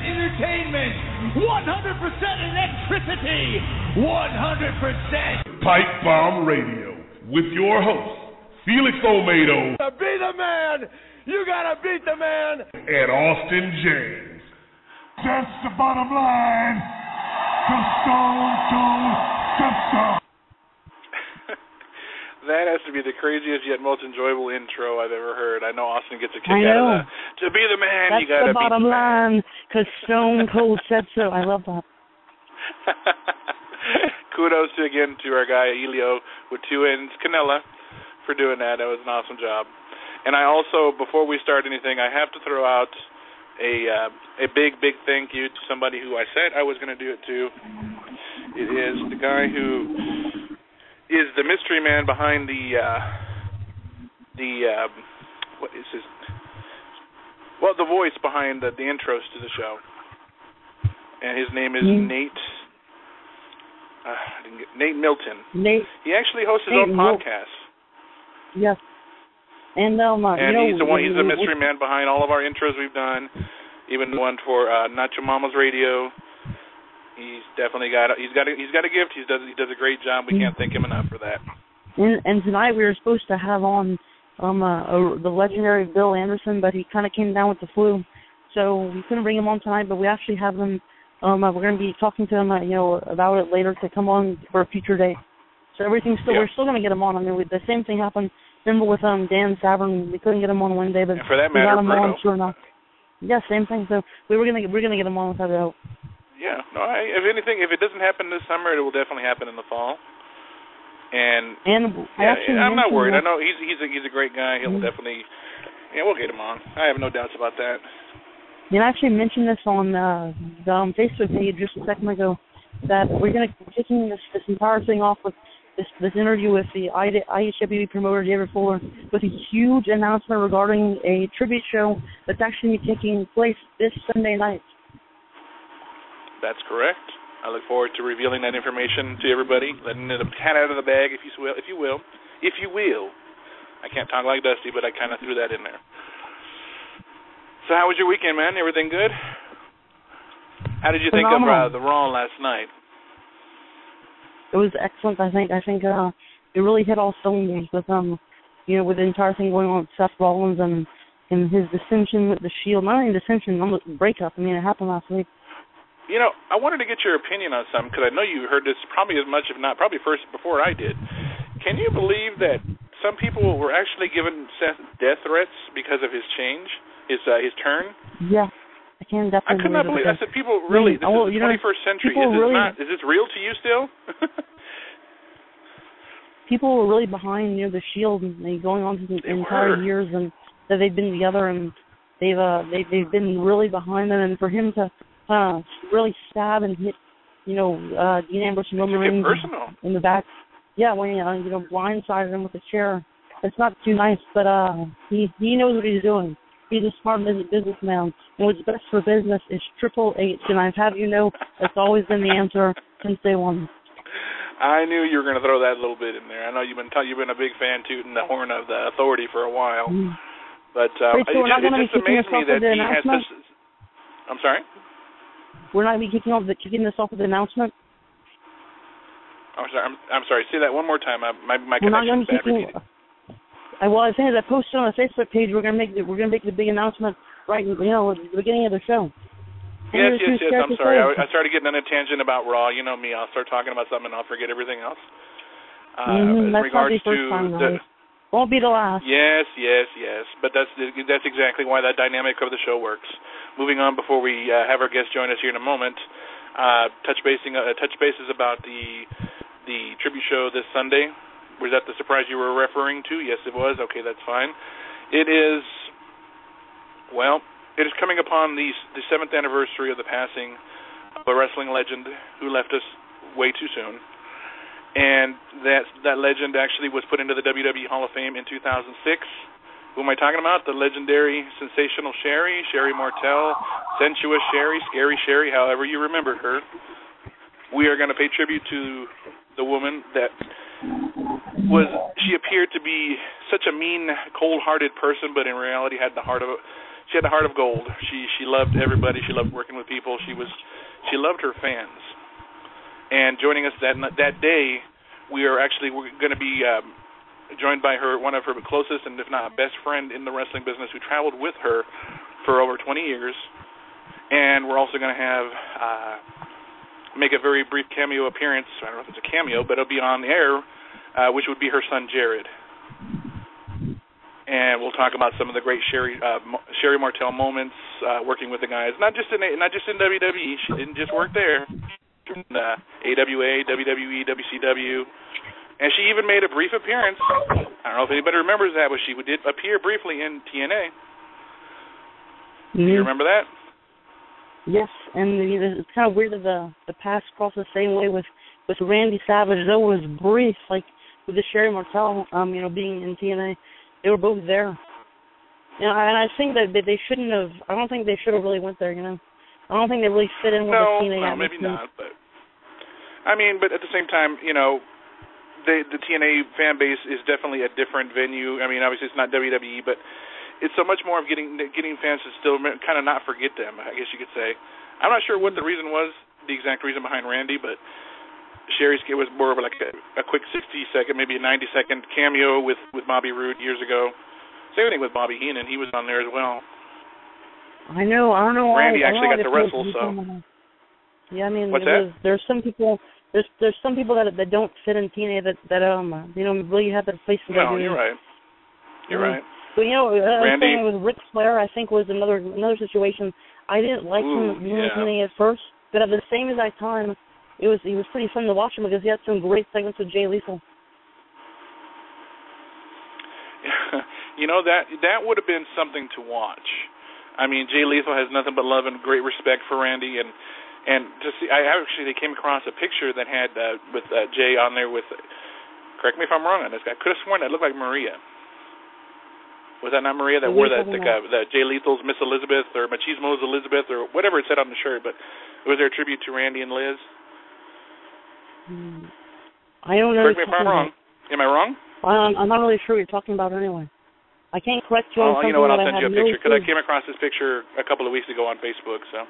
entertainment, 100% electricity, 100% Pipebomb Radio with your host, Felix Olmedo. To be the man, you gotta beat the man. And Austin James. That's the bottom line. From stone to stone. That has to be the craziest yet most enjoyable intro I've ever heard. I know Austin gets a kick out of that. To be the man, that's you gotta the bottom beat the line, because Stone Cold said so. I love that. Kudos again to our guy Elio with 2 N's, Canella, for doing that. That was an awesome job. And I also, before we start anything, I have to throw out a big thank you to somebody who I said I was going to do it to. It is the guy who is the mystery man behind the voice behind the intros to the show, and his name is Nate Milton. He actually hosts his own podcast. Yes, and he's the mystery man behind all of our intros we've done, even the one for Nacho Mama's Radio. He's definitely got a gift. He does a great job. We can't thank him enough for that. And tonight we were supposed to have on the legendary Bill Anderson, but he kind of came down with the flu, so we couldn't bring him on tonight. But we actually have him. We're going to be talking to him, about it later to come on for a future date. So everything's still we're still going to get him on. I mean, the same thing happened. Remember with Dan Savern, we couldn't get him on one day, but and for that matter, we got him Bruno. on sure enough. Yeah, same thing. So we're gonna get him on without a doubt. Yeah, no. If it doesn't happen this summer, it will definitely happen in the fall. And I'm not worried. I know he's a great guy. He'll definitely, we'll get him on. I have no doubts about that. I actually mentioned this on the Facebook page just a second ago that we're going to be kicking this entire thing off with this interview with the IHWE promoter David Fuller with a huge announcement regarding a tribute show that's actually taking place this Sunday night. That's correct. I look forward to revealing that information to everybody, letting the cat out of the bag, if you will. I can't talk like Dusty, but I kind of threw that in there. So how was your weekend, man? Everything good? How did you think of the Raw last night? It was excellent. I think it really hit all cylinders with with the entire thing going on with Seth Rollins and his dissension with the Shield. Not only dissension, almost breakup. I mean, it happened last week. I wanted to get your opinion on something because I know you heard this probably as much, if not, probably first before I did. Can you believe that some people were actually giving Seth death threats because of his change, his turn? Yeah, I can definitely. I could not believe. I said, people really. This is the 21st century. Is this real to you still? People were really behind the Shield and going on to the entire years and that they've been together and they've been really behind them, and for him to really stab and hit Dean Ambrose and Roman Reigns in the back. Yeah, when blindsided him with a chair. It's not too nice, but he knows what he's doing. He's a smart businessman. And what's best for business is Triple H, and I've had that's always been the answer since day one. I knew you were going to throw that a little bit in there. I know you've been a big fan tooting the horn of the Authority for a while, but it just amazed me that he has this. I'm sorry. We're not going to be kicking this off with the announcement. I'm sorry. Say that one more time. My connection's bad. I think as I posted on the Facebook page, we're gonna make the big announcement right at the beginning of the show. Yes. I'm sorry. I started getting on a tangent about Raw. You know me. I'll start talking about something and I'll forget everything else. In that's regards not the first time, won't be the last. Yes. But that's exactly why that dynamic of the show works. Moving on, before we have our guest join us here in a moment, touch bases about the tribute show this Sunday. Was that the surprise you were referring to? Yes, it was. Okay, that's fine. It is coming upon the 7th anniversary of the passing of a wrestling legend who left us way too soon. And that legend actually was put into the WWE Hall of Fame in 2006. Who am I talking about? The legendary, sensational Sherry Martel, sensuous Sherry, scary Sherry, however you remembered her. We are going to pay tribute to the woman that she appeared to be such a mean, cold-hearted person, but in reality had the heart of she had a heart of gold. She loved everybody. She loved working with people. She loved her fans. And joining us that day, we're going to be joined by one of her closest and if not best friend in the wrestling business, who traveled with her for over 20 years. And we're also going to have make a very brief cameo appearance. I don't know if it's a cameo, but it'll be on the air, which would be her son Jared. And we'll talk about some of the great Sherry Martel moments working with the guys, not just in WWE. She didn't just work there. In AWA, WWE, WCW, and she even made a brief appearance. I don't know if anybody remembers that, but she did appear briefly in TNA. Do you remember that? Yes, and it's kind of weird that the paths cross the same way with Randy Savage. Though it was brief, like with the Sherry Martel, being in TNA. They were both there. And I think that they shouldn't have. I don't think they should have really went there. I don't think they really fit in with the TNA. No, maybe not. But but at the same time, the TNA fan base is definitely a different venue. Obviously it's not WWE, but it's so much more of getting fans to still kind of not forget them, I guess you could say. I'm not sure what the reason was, the exact reason behind Randy, but Sherry's was more of like a quick 60-second, maybe a 90-second cameo with Bobby Roode years ago. Same thing with Bobby Heenan. He was on there as well. I know. I don't know. Randy actually got to wrestle, so. Yeah, What's that? There's some people. There's some people that don't fit in TNA that really have that place in WWE. No, you're right. You're right. But Randy with Ric Flair, I think was another situation. I didn't like him in TNA at first, but at the same exact time, he was pretty fun to watch him because he had some great segments with Jay Lethal. that would have been something to watch. Jay Lethal has nothing but love and great respect for Randy, and to see, they came across a picture that had with Jay on there with. Correct me if I'm wrong on this. I could have sworn that looked like Maria. Was that not Maria that wore that Jay Lethal's Miss Elizabeth or Machismo's Elizabeth or whatever it said on the shirt? But was there a tribute to Randy and Liz? I don't know. Correct me if I'm wrong. Am I wrong? I'm not really sure what you're talking about anyway. I can't correct you on something. You know what? I'll that send you a picture because I came across this picture a couple of weeks ago on Facebook. So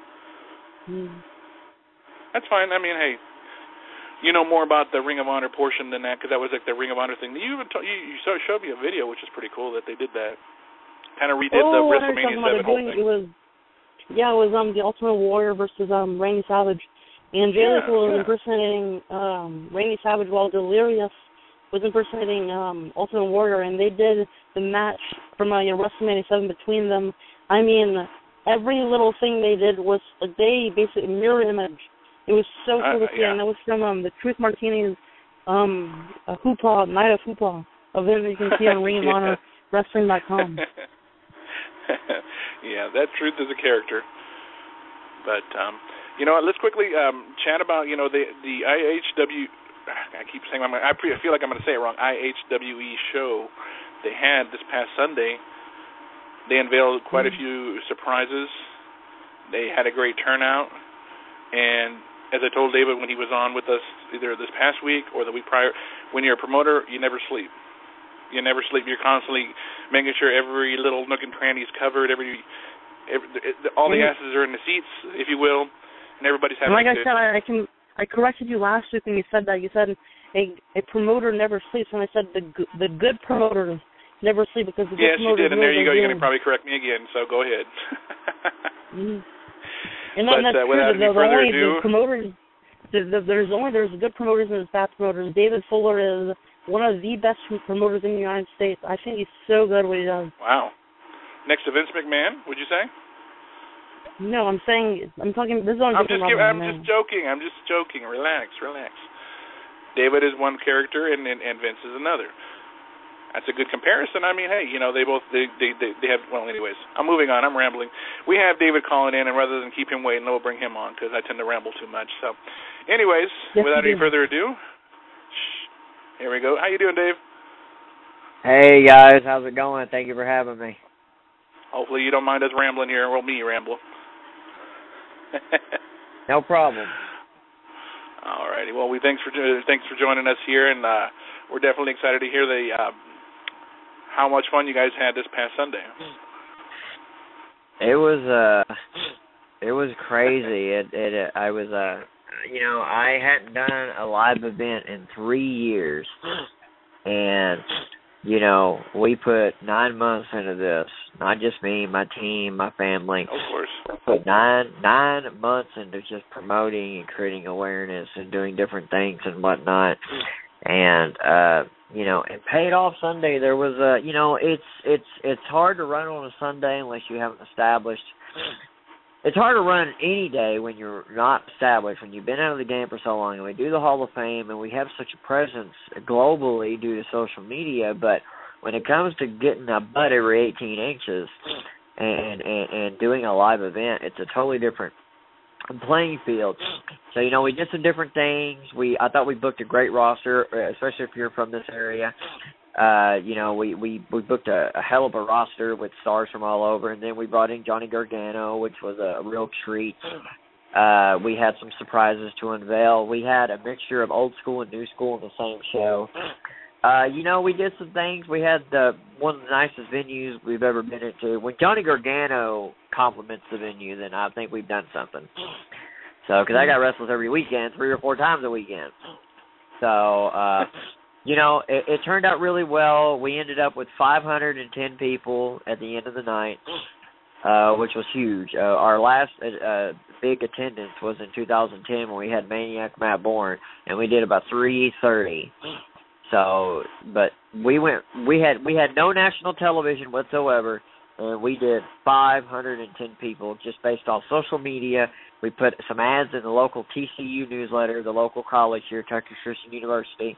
that's fine. Hey, you know more about the Ring of Honor portion than that because that was like the Ring of Honor thing. You even you showed me a video, which is pretty cool that they did that. Kind of redid the WrestleMania 7 whole thing. It was the Ultimate Warrior versus Randy Savage. And Jay Lethal was impersonating Randy Savage while Delirious was impersonating Ultimate Warrior, and they did the match from WrestleMania 7 between them. Every little thing they did was they basically mirror image. It was so cool to see, and that was from the Truth Martini's Hoopla, Night of Hoopla event that you can see on Ring of Honor Wrestling.com. Yeah, that Truth is a character. But let's quickly chat about the IHW. I keep saying I feel like I'm going to say it wrong. IHWE show they had this past Sunday. They unveiled quite a few surprises. They had a great turnout, and as I told David when he was on with us either this past week or the week prior, when you're a promoter, you never sleep. You never sleep. You're constantly making sure every little nook and cranny is covered. All the asses are in the seats, if you will, and everybody's having. Like I said, I corrected you last week when you said that. You said a promoter never sleeps, and I said the good promoters never sleep because the good promoters. Yes, you did, and there you go. You're going to probably correct me again, so go ahead. And that's without any further ado, there's good promoters and there's bad promoters. David Fuller is one of the best promoters in the United States. I think he's so good at what he does. Wow. Next to Vince McMahon, would you say? No, I'm talking. This is on I'm just joking. Relax. David is one character, and Vince is another. That's a good comparison. Hey, they both they have. Well, anyways, I'm moving on. I'm rambling. We have David calling in, and rather than keep him waiting, we'll bring him on because I tend to ramble too much. So, anyways, without any further ado, here we go. How you doing, Dave? Hey guys, how's it going? Thank you for having me. Hopefully you don't mind us rambling here. Well, me ramble. No problem. All righty. Well, thanks for joining us here, and we're definitely excited to hear how much fun you guys had this past Sunday. It was crazy. I was I hadn't done a live event in 3 years, and we put 9 months into this. Not just me, my team, my family. Of course. Put nine months into just promoting and creating awareness and doing different things and whatnot. And it paid off Sunday. There was it's hard to run on a Sunday unless you haven't established. It's hard to run any day when you're not established, when you've been out of the game for so long. And we do the Hall of Fame, and we have such a presence globally due to social media. But when it comes to getting a butt every 18 inches and doing a live event, it's a totally different playing field. So, we did some different things. I thought we booked a great roster, especially if you're from this area. We booked a hell of a roster with stars from all over, and then we brought in Johnny Gargano, which was a real treat. We had some surprises to unveil. We had a mixture of old school and new school in the same show. We did some things. We had one of the nicest venues we've ever been into. When Johnny Gargano compliments the venue, then I think we've done something. So, because I got wrestlers every weekend, 3 or 4 times a weekend. So, it turned out really well. We ended up with 510 people at the end of the night, which was huge. Our last big attendance was in 2010 when we had Maniac Matt Bourne, and we did about 330. So, but we had no national television whatsoever, and we did 510 people just based off social media. We put some ads in the local TCU newsletter, the local college here, Texas Christian University.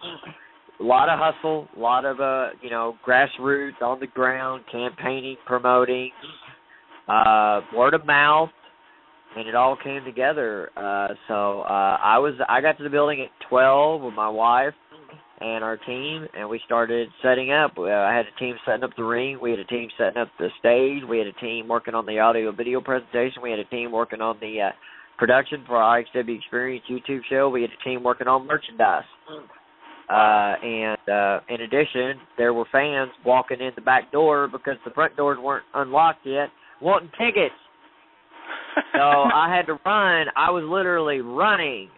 A lot of hustle, a lot of grassroots, on the ground, campaigning, promoting, word of mouth, and it all came together. So I got to the building at 12 with my wife and our team, and we started setting up. I had a team setting up the ring. We had a team setting up the stage. We had a team working on the audio-video presentation. We had a team working on the production for our IHWE Experience YouTube show. We had a team working on merchandise. And in addition, there were fans walking in the back door because the front doors weren't unlocked yet, wanting tickets. So I had to run. I was literally running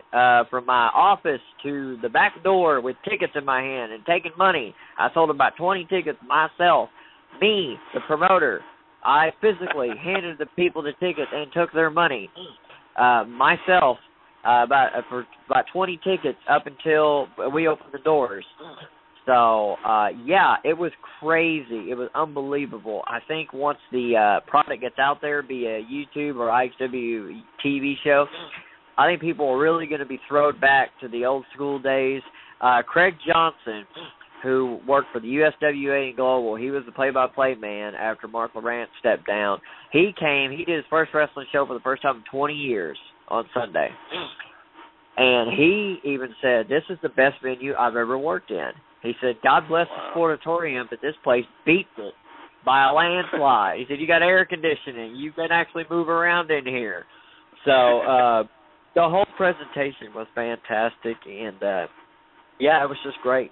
from my office to the back door with tickets in my hand and taking money. I sold about 20 tickets myself. Me, the promoter, I physically handed the people the tickets and took their money. Myself, for about 20 tickets up until we opened the doors. So, it was crazy. It was unbelievable. I think once the product gets out there, be a YouTube or IHW TV show, I think people are really going to be thrown back to the old school days. Craig Johnson, who worked for the USWA and Global, he was the play-by-play man after Mark Laurent stepped down. He did his first wrestling show for the first time in 20 years on Sunday. And he even said, this is the best venue I've ever worked in. He said, God bless the Sportatorium, but this place beats it by a landslide. He said, you got air conditioning. You can actually move around in here. So the whole presentation was fantastic, and, it was just great.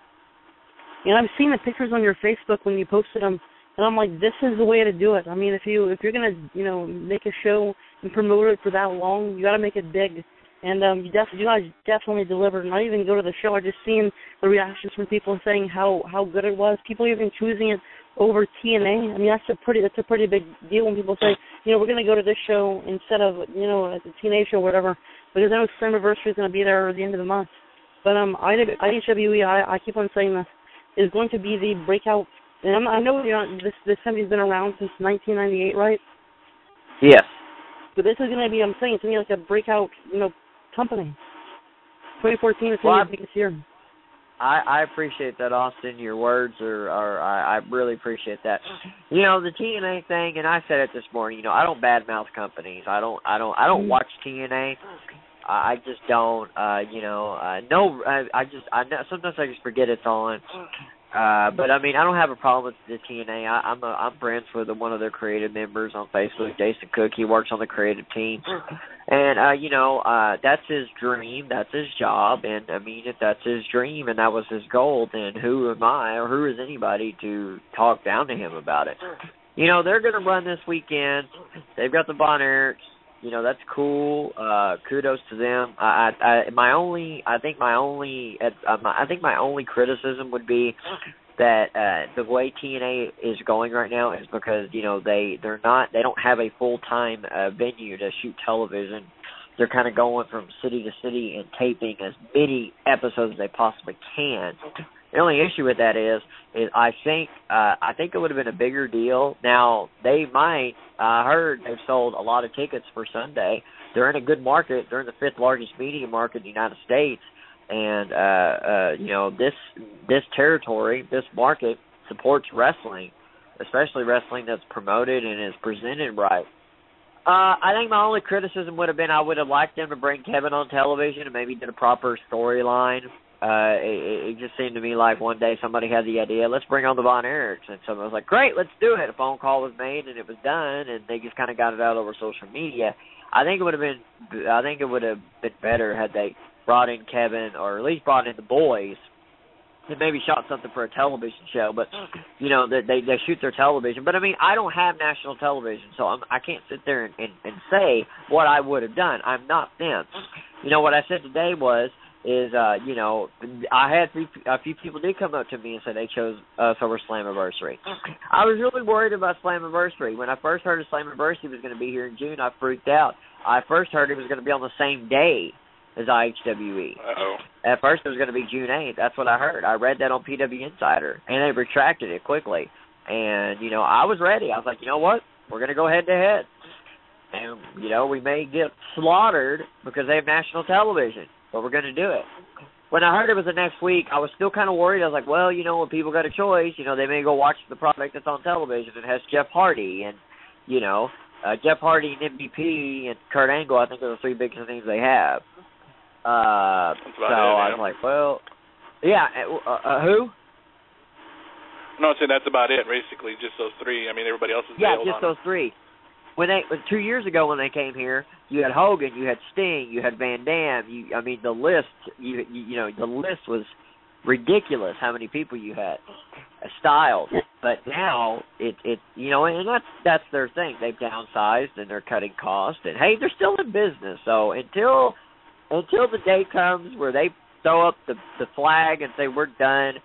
I've seen the pictures on your Facebook when you posted them, and I'm like, this is the way to do it. I mean, if you're going to, make a show and promote it for that long, you got to make it big. And you guys definitely delivered. And I even go to the show, I just seen the reactions from people saying how good it was. People even choosing it over TNA. I mean, that's a pretty big deal when people say, we're going to go to this show instead of, a TNA show or whatever, because I know Slammiversary is going to be there at the end of the month. But IHWE, I keep on saying this, is going to be the breakout. And I know this company's been around since 1998, right? Yes. But this is going to be, I'm saying, to me, like a breakout, company. 2014 is going to be the biggest year. I appreciate that, Austin. Your words I really appreciate that. The TNA thing, and I said it this morning. I don't badmouth companies. I don't watch TNA. I just don't. Sometimes I just forget it's on. But I mean, I don't have a problem with the TNA. I'm friends with one of their creative members on Facebook, Jason Cook. He works on the creative team, and that's his dream, that's his job, and I mean, if that's his dream and that was his goal, then who am I or who is anybody to talk down to him about it? they're going to run this weekend. They've got the Von Erichs. That's cool. Kudos to them. I think my only criticism would be that the way TNA is going right now is because they don't have a full-time venue to shoot television. They're kind of going from city to city and taping as many episodes as they possibly can. The only issue with that is I think it would have been a bigger deal. Now they might. I heard they've sold a lot of tickets for Sunday. They're in a good market. They're in the 5th largest media market in the United States, and this territory, this market supports wrestling, especially wrestling that's promoted and is presented right. I think my only criticism would have been I would have liked them to bring Kevin on television and maybe did a proper storyline. It just seemed to me like one day somebody had the idea, let's bring on the Von Erichs, and someone was like, great, let's do it. A phone call was made and it was done, and they just kind of got it out over social media. I think it would have been better had they brought in Kevin, or at least brought in the boys, and maybe shot something for a television show. But they shoot their television. But I mean, I don't have national television, so I can't sit there and say what I would have done. I'm not them. What I said today I had a few people did come up to me and said they chose us over Slammiversary. I was really worried about Slammiversary. When I first heard Slammiversary was going to be here in June, I freaked out. I first heard it was going to be on the same day as IHWE. Uh-oh. At first it was going to be June 8th. That's what I heard. I read that on PW Insider, and they retracted it quickly. And, I was ready. I was like, you know what? We're going to go head-to-head. And, we may get slaughtered because they have national television, but we're going to do it. When I heard it was the next week, I was still kind of worried. I was like, well, when people got a choice, they may go watch the product that's on television. It has Jeff Hardy and, Jeff Hardy and MVP and Kurt Angle, I think are the 3 biggest things they have. I was like, well, yeah, who? No, I'd say that's about it, basically, just those 3. I mean, everybody else is bailed on. Yeah, just those 3. 2 years ago when they came here, you had Hogan, you had Sting, you had Van Dam. The list, the list was ridiculous. How many people you had? Styles, but now and that's their thing. They've downsized and they're cutting costs, and hey, they're still in business. So until the day comes where they throw up the flag and say we're done,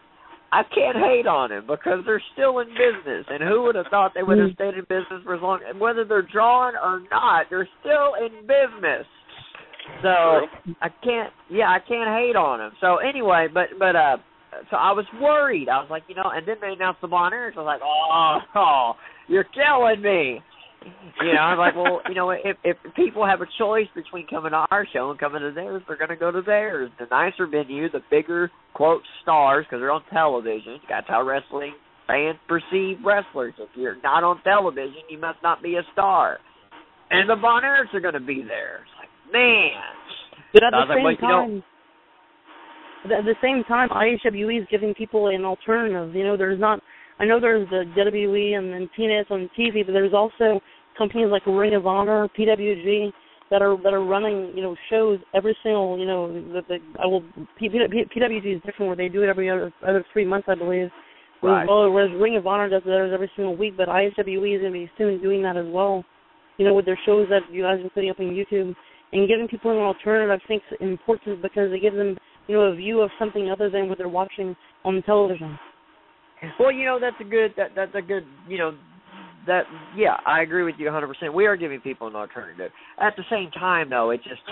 I can't hate on them because they're still in business. And who would have thought they would have stayed in business for as long? And whether they're drawing or not, they're still in business. So I can't hate on them. So anyway, so I was worried. I was like, and then they announced the Von Erichs. I was like, oh, you're killing me. I was like, well, if people have a choice between coming to our show and coming to theirs, they're going to go to theirs. The nicer venue, the bigger, quote, stars, because they're on television. That's how wrestling fans perceive wrestlers. If you're not on television, you must not be a star. And the Von Erichs are going to be there. It's like, man. But at the same time, IHWE is giving people an alternative. I know there's the WWE and TNA on TV, but there's also companies like Ring of Honor, PWG, that are running shows every single PWG is different where they do it every other 3 months, I believe. Right. Whereas Ring of Honor does theirs every single week, but IHWE is going to be soon doing that as well. With their shows that you guys are putting up on YouTube, and giving people an alternative, I think, is important because it gives them a view of something other than what they're watching on television. Well, that's a good, I agree with you 100%. We are giving people an alternative. At the same time, though, it's just,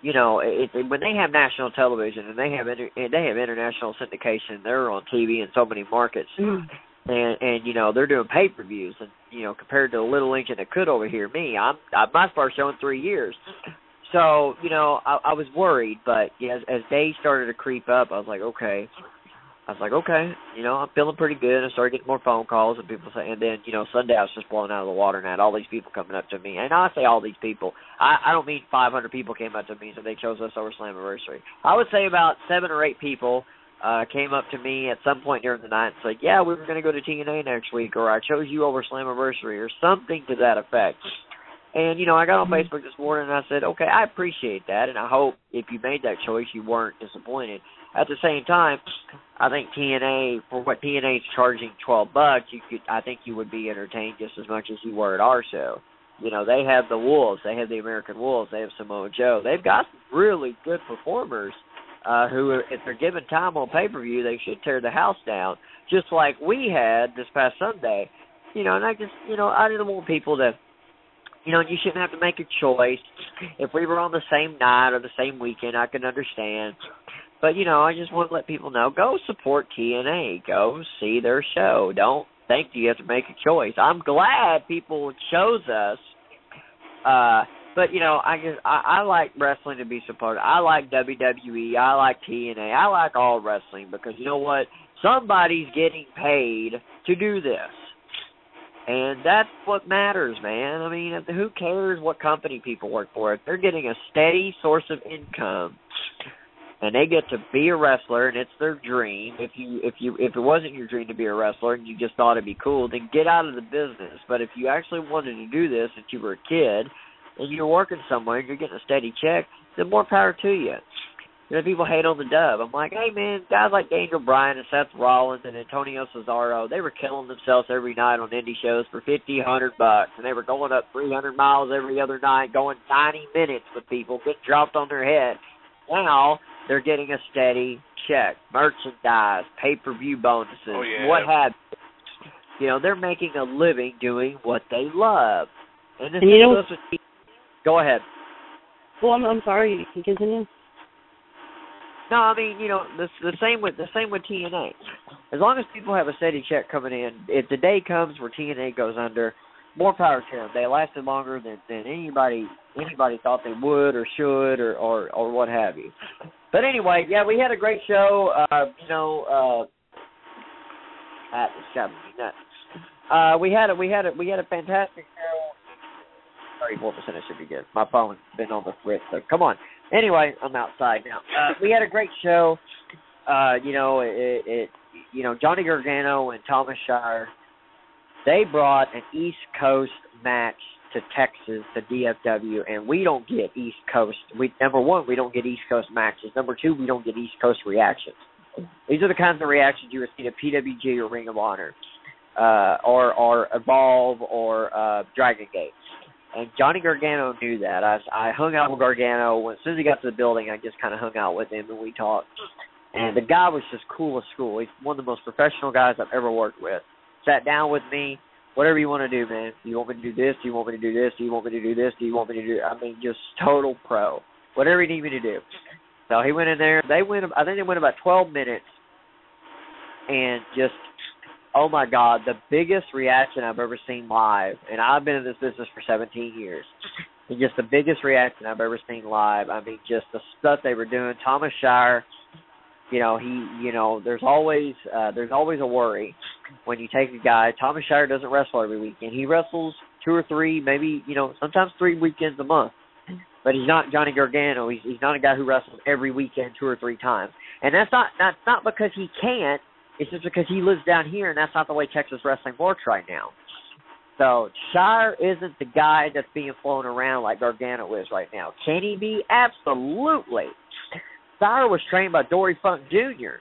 when they have national television and they have international syndication, they're on TV in so many markets, and they're doing pay-per-views, and, compared to the little engine that could over here, my first show in 3 years. So, I was worried, but as days started to creep up, I was like, okay, I'm feeling pretty good. I started getting more phone calls and people say, and then, Sunday I was just blown out of the water and I had all these people coming up to me. And I say all these people, I don't mean 500 people came up to me and said they chose us over Slammiversary. I would say about 7 or 8 people came up to me at some point during the night and said, yeah, we were going to go to TNA next week, or I chose you over Slammiversary, or something to that effect. And, I got on Facebook this morning and I said, okay, I appreciate that, and I hope if you made that choice you weren't disappointed. at the same time, I think TNA, for what TNA is charging $12, I think you would be entertained just as much as you were at our show. You know, they have the Wolves, they have the American Wolves, they have Samoa Joe. They've got some really good performers who, if they're given time on pay-per-view, they should tear the house down, just like we had this past Sunday. You know, and I just, you know, I didn't want people to, you know, you shouldn't have to make a choice. If we were on the same night or the same weekend, I can understand. But, you know, I just want to let people know, go support TNA. Go see their show. Don't think you have to make a choice. I'm glad people chose us. But, you know, I like wrestling to be supported. I like WWE. I like TNA. I like all wrestling because, you know what? Somebody's getting paid to do this. And that's what matters, man. I mean, who cares what company people work for? If they're getting a steady source of income and they get to be a wrestler and it's their dream, if it wasn't your dream to be a wrestler and you just thought it'd be cool, then get out of the business. But if you actually wanted to do this since you were a kid and you're working somewhere and you're getting a steady check, then more power to you. You know, people hate on the dub. I'm like, hey, man, guys like Daniel Bryan and Seth Rollins and Antonio Cesaro, they were killing themselves every night on indie shows for $50, $100, and they were going up 300 miles every other night, going 90 minutes with people, getting dropped on their head. Now they're getting a steady check, merchandise, pay-per-view bonuses, what have you. You know, they're making a living doing what they love. And this is go ahead. Well, I'm sorry. You can continue. No, I mean, you know, the same with TNA. As long as people have a steady check coming in, if the day comes where TNA goes under, more power to them. They lasted longer than anybody thought they would or should or what have you. But anyway, yeah, we had a great show. You know, it's got me nuts. We had a fantastic show. 34% should be good. My phone's been on the fritz, so come on. Anyway, I'm outside now. We had a great show. You know, Johnny Gargano and Thomas Shire, they brought an East Coast match to Texas, to DFW, and we don't get East Coast. Number one, we don't get East Coast matches. Number two, we don't get East Coast reactions. These are the kinds of reactions you would see at PWG or Ring of Honor, or Evolve or Dragon Gate. And Johnny Gargano knew that. I hung out with Gargano. As soon as he got to the building, I just kind of hung out with him and we talked. And the guy was just cool as school. He's one of the most professional guys I've ever worked with. Sat down with me. Whatever you want to do, man. Do you want me to do this? Do you want me to do this? Do you want me to do this? Do you want me to do... I mean, just total pro. Whatever you need me to do. So he went in there. I think they went about 12 minutes. And just... Oh, my God, the biggest reaction I've ever seen live, and I've been in this business for 17 years, and just the biggest reaction I've ever seen live. I mean, just the stuff they were doing. Thomas Shire, you know, there's always a worry when you take a guy. Thomas Shire doesn't wrestle every weekend. He wrestles 2 or 3, maybe, you know, sometimes 3 weekends a month. But he's not Johnny Gargano. He's not a guy who wrestles every weekend 2 or 3 times. And that's not because he can't. It's just because he lives down here, and that's not the way Texas wrestling works right now. So Shire isn't the guy that's being flown around like Gargano is right now. Can he be? Absolutely. Shire was trained by Dory Funk Jr.,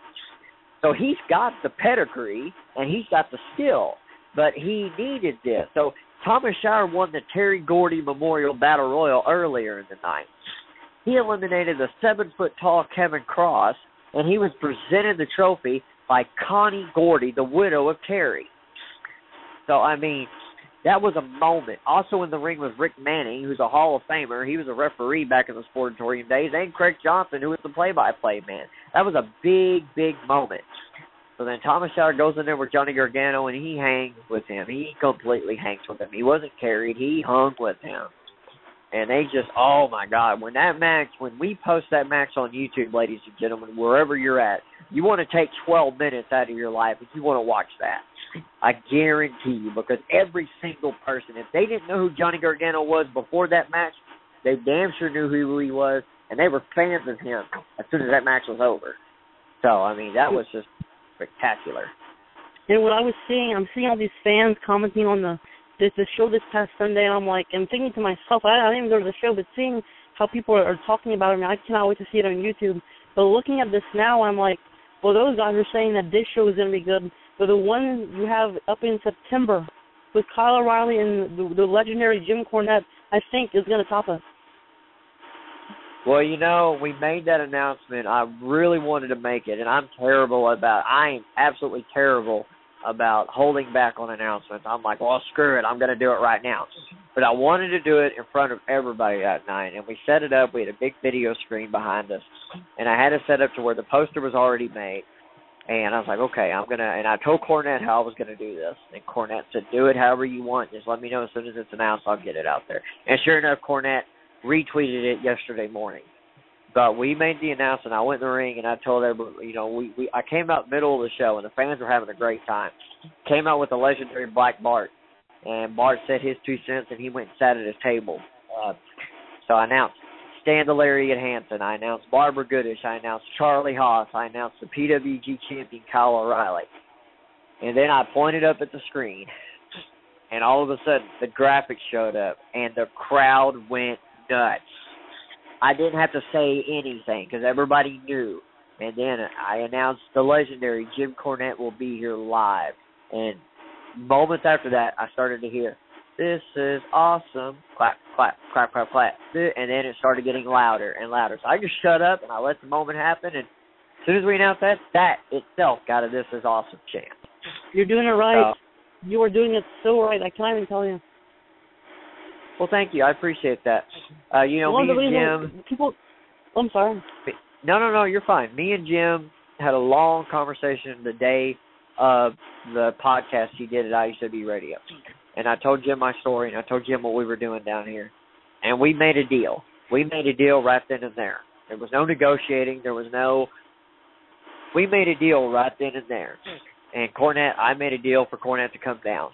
so he's got the pedigree, and he's got the skill, but he needed this. So Thomas Shire won the Terry Gordy Memorial Battle Royal earlier in the night. He eliminated the 7-foot-tall Kevin Cross, and he was presented the trophy by Connie Gordy, the widow of Terry. So, I mean, that was a moment. Also in the ring was Rick Manning, who's a Hall of Famer. He was a referee back in the Sportatorium days, and Craig Johnson, who was the play-by-play man. That was a big, big moment. So then Thomas Shire goes in there with Johnny Gargano, and he hangs with him. He completely hangs with him. He wasn't carried. He hung with him. And they just, oh, my God, when we post that match on YouTube, ladies and gentlemen, wherever you're at, you want to take 12 minutes out of your life if you want to watch that. I guarantee you, because every single person, if they didn't know who Johnny Gargano was before that match, they damn sure knew who he was, and they were fans of him as soon as that match was over. So, I mean, that was just spectacular. And what I was seeing, I'm seeing all these fans commenting on the show this past Sunday, and I'm thinking to myself, I didn't even go to the show, but seeing how people are talking about it, I cannot wait to see it on YouTube. But looking at this now, I'm like, well, those guys are saying that this show is going to be good, but the one you have up in September with Kyle O'Reilly and the legendary Jim Cornette, I think is going to top us. Well, we made that announcement. I really wanted to make it, and I am absolutely terrible about holding back on announcements. I'm like, well, screw it. I'm going to do it right now. But I wanted to do it in front of everybody that night, and we set it up. We had a big video screen behind us, and I had it set up to where the poster was already made. And I was like, okay, and I told Cornette how I was going to do this. And Cornette said, do it however you want. Just let me know as soon as it's announced, I'll get it out there. And sure enough, Cornette retweeted it yesterday morning. But we made the announcement. I went in the ring, and I told everybody, I came out middle of the show, and the fans were having a great time. Came out with the legendary Black Bart, and Bart said his 2 cents, and he went and sat at his table. So I announced Stan the Lariat Hansen. I announced Barbara Goodish. I announced Charlie Haas. I announced the PWG champion Kyle O'Reilly. And then I pointed up at the screen, and all of a sudden the graphics showed up, and the crowd went nuts. I didn't have to say anything because everybody knew. And then I announced the legendary Jim Cornette will be here live. And moments after that, I started to hear, this is awesome, clap, clap, clap, clap, clap. And then it started getting louder and louder. So I just shut up and I let the moment happen. And as soon as we announced that itself got a this is awesome chant. You're doing it right. You are doing it so right. I can't even tell you. Well, thank you. I appreciate that. Me and Jim... I'm sorry. No, you're fine. Me and Jim had a long conversation the day of the podcast he did at IHWE Radio. And I told Jim my story, and I told Jim what we were doing down here. And we made a deal. We made a deal right then and there. There was no negotiating. We made a deal right then and there. And I made a deal for Cornette to come down.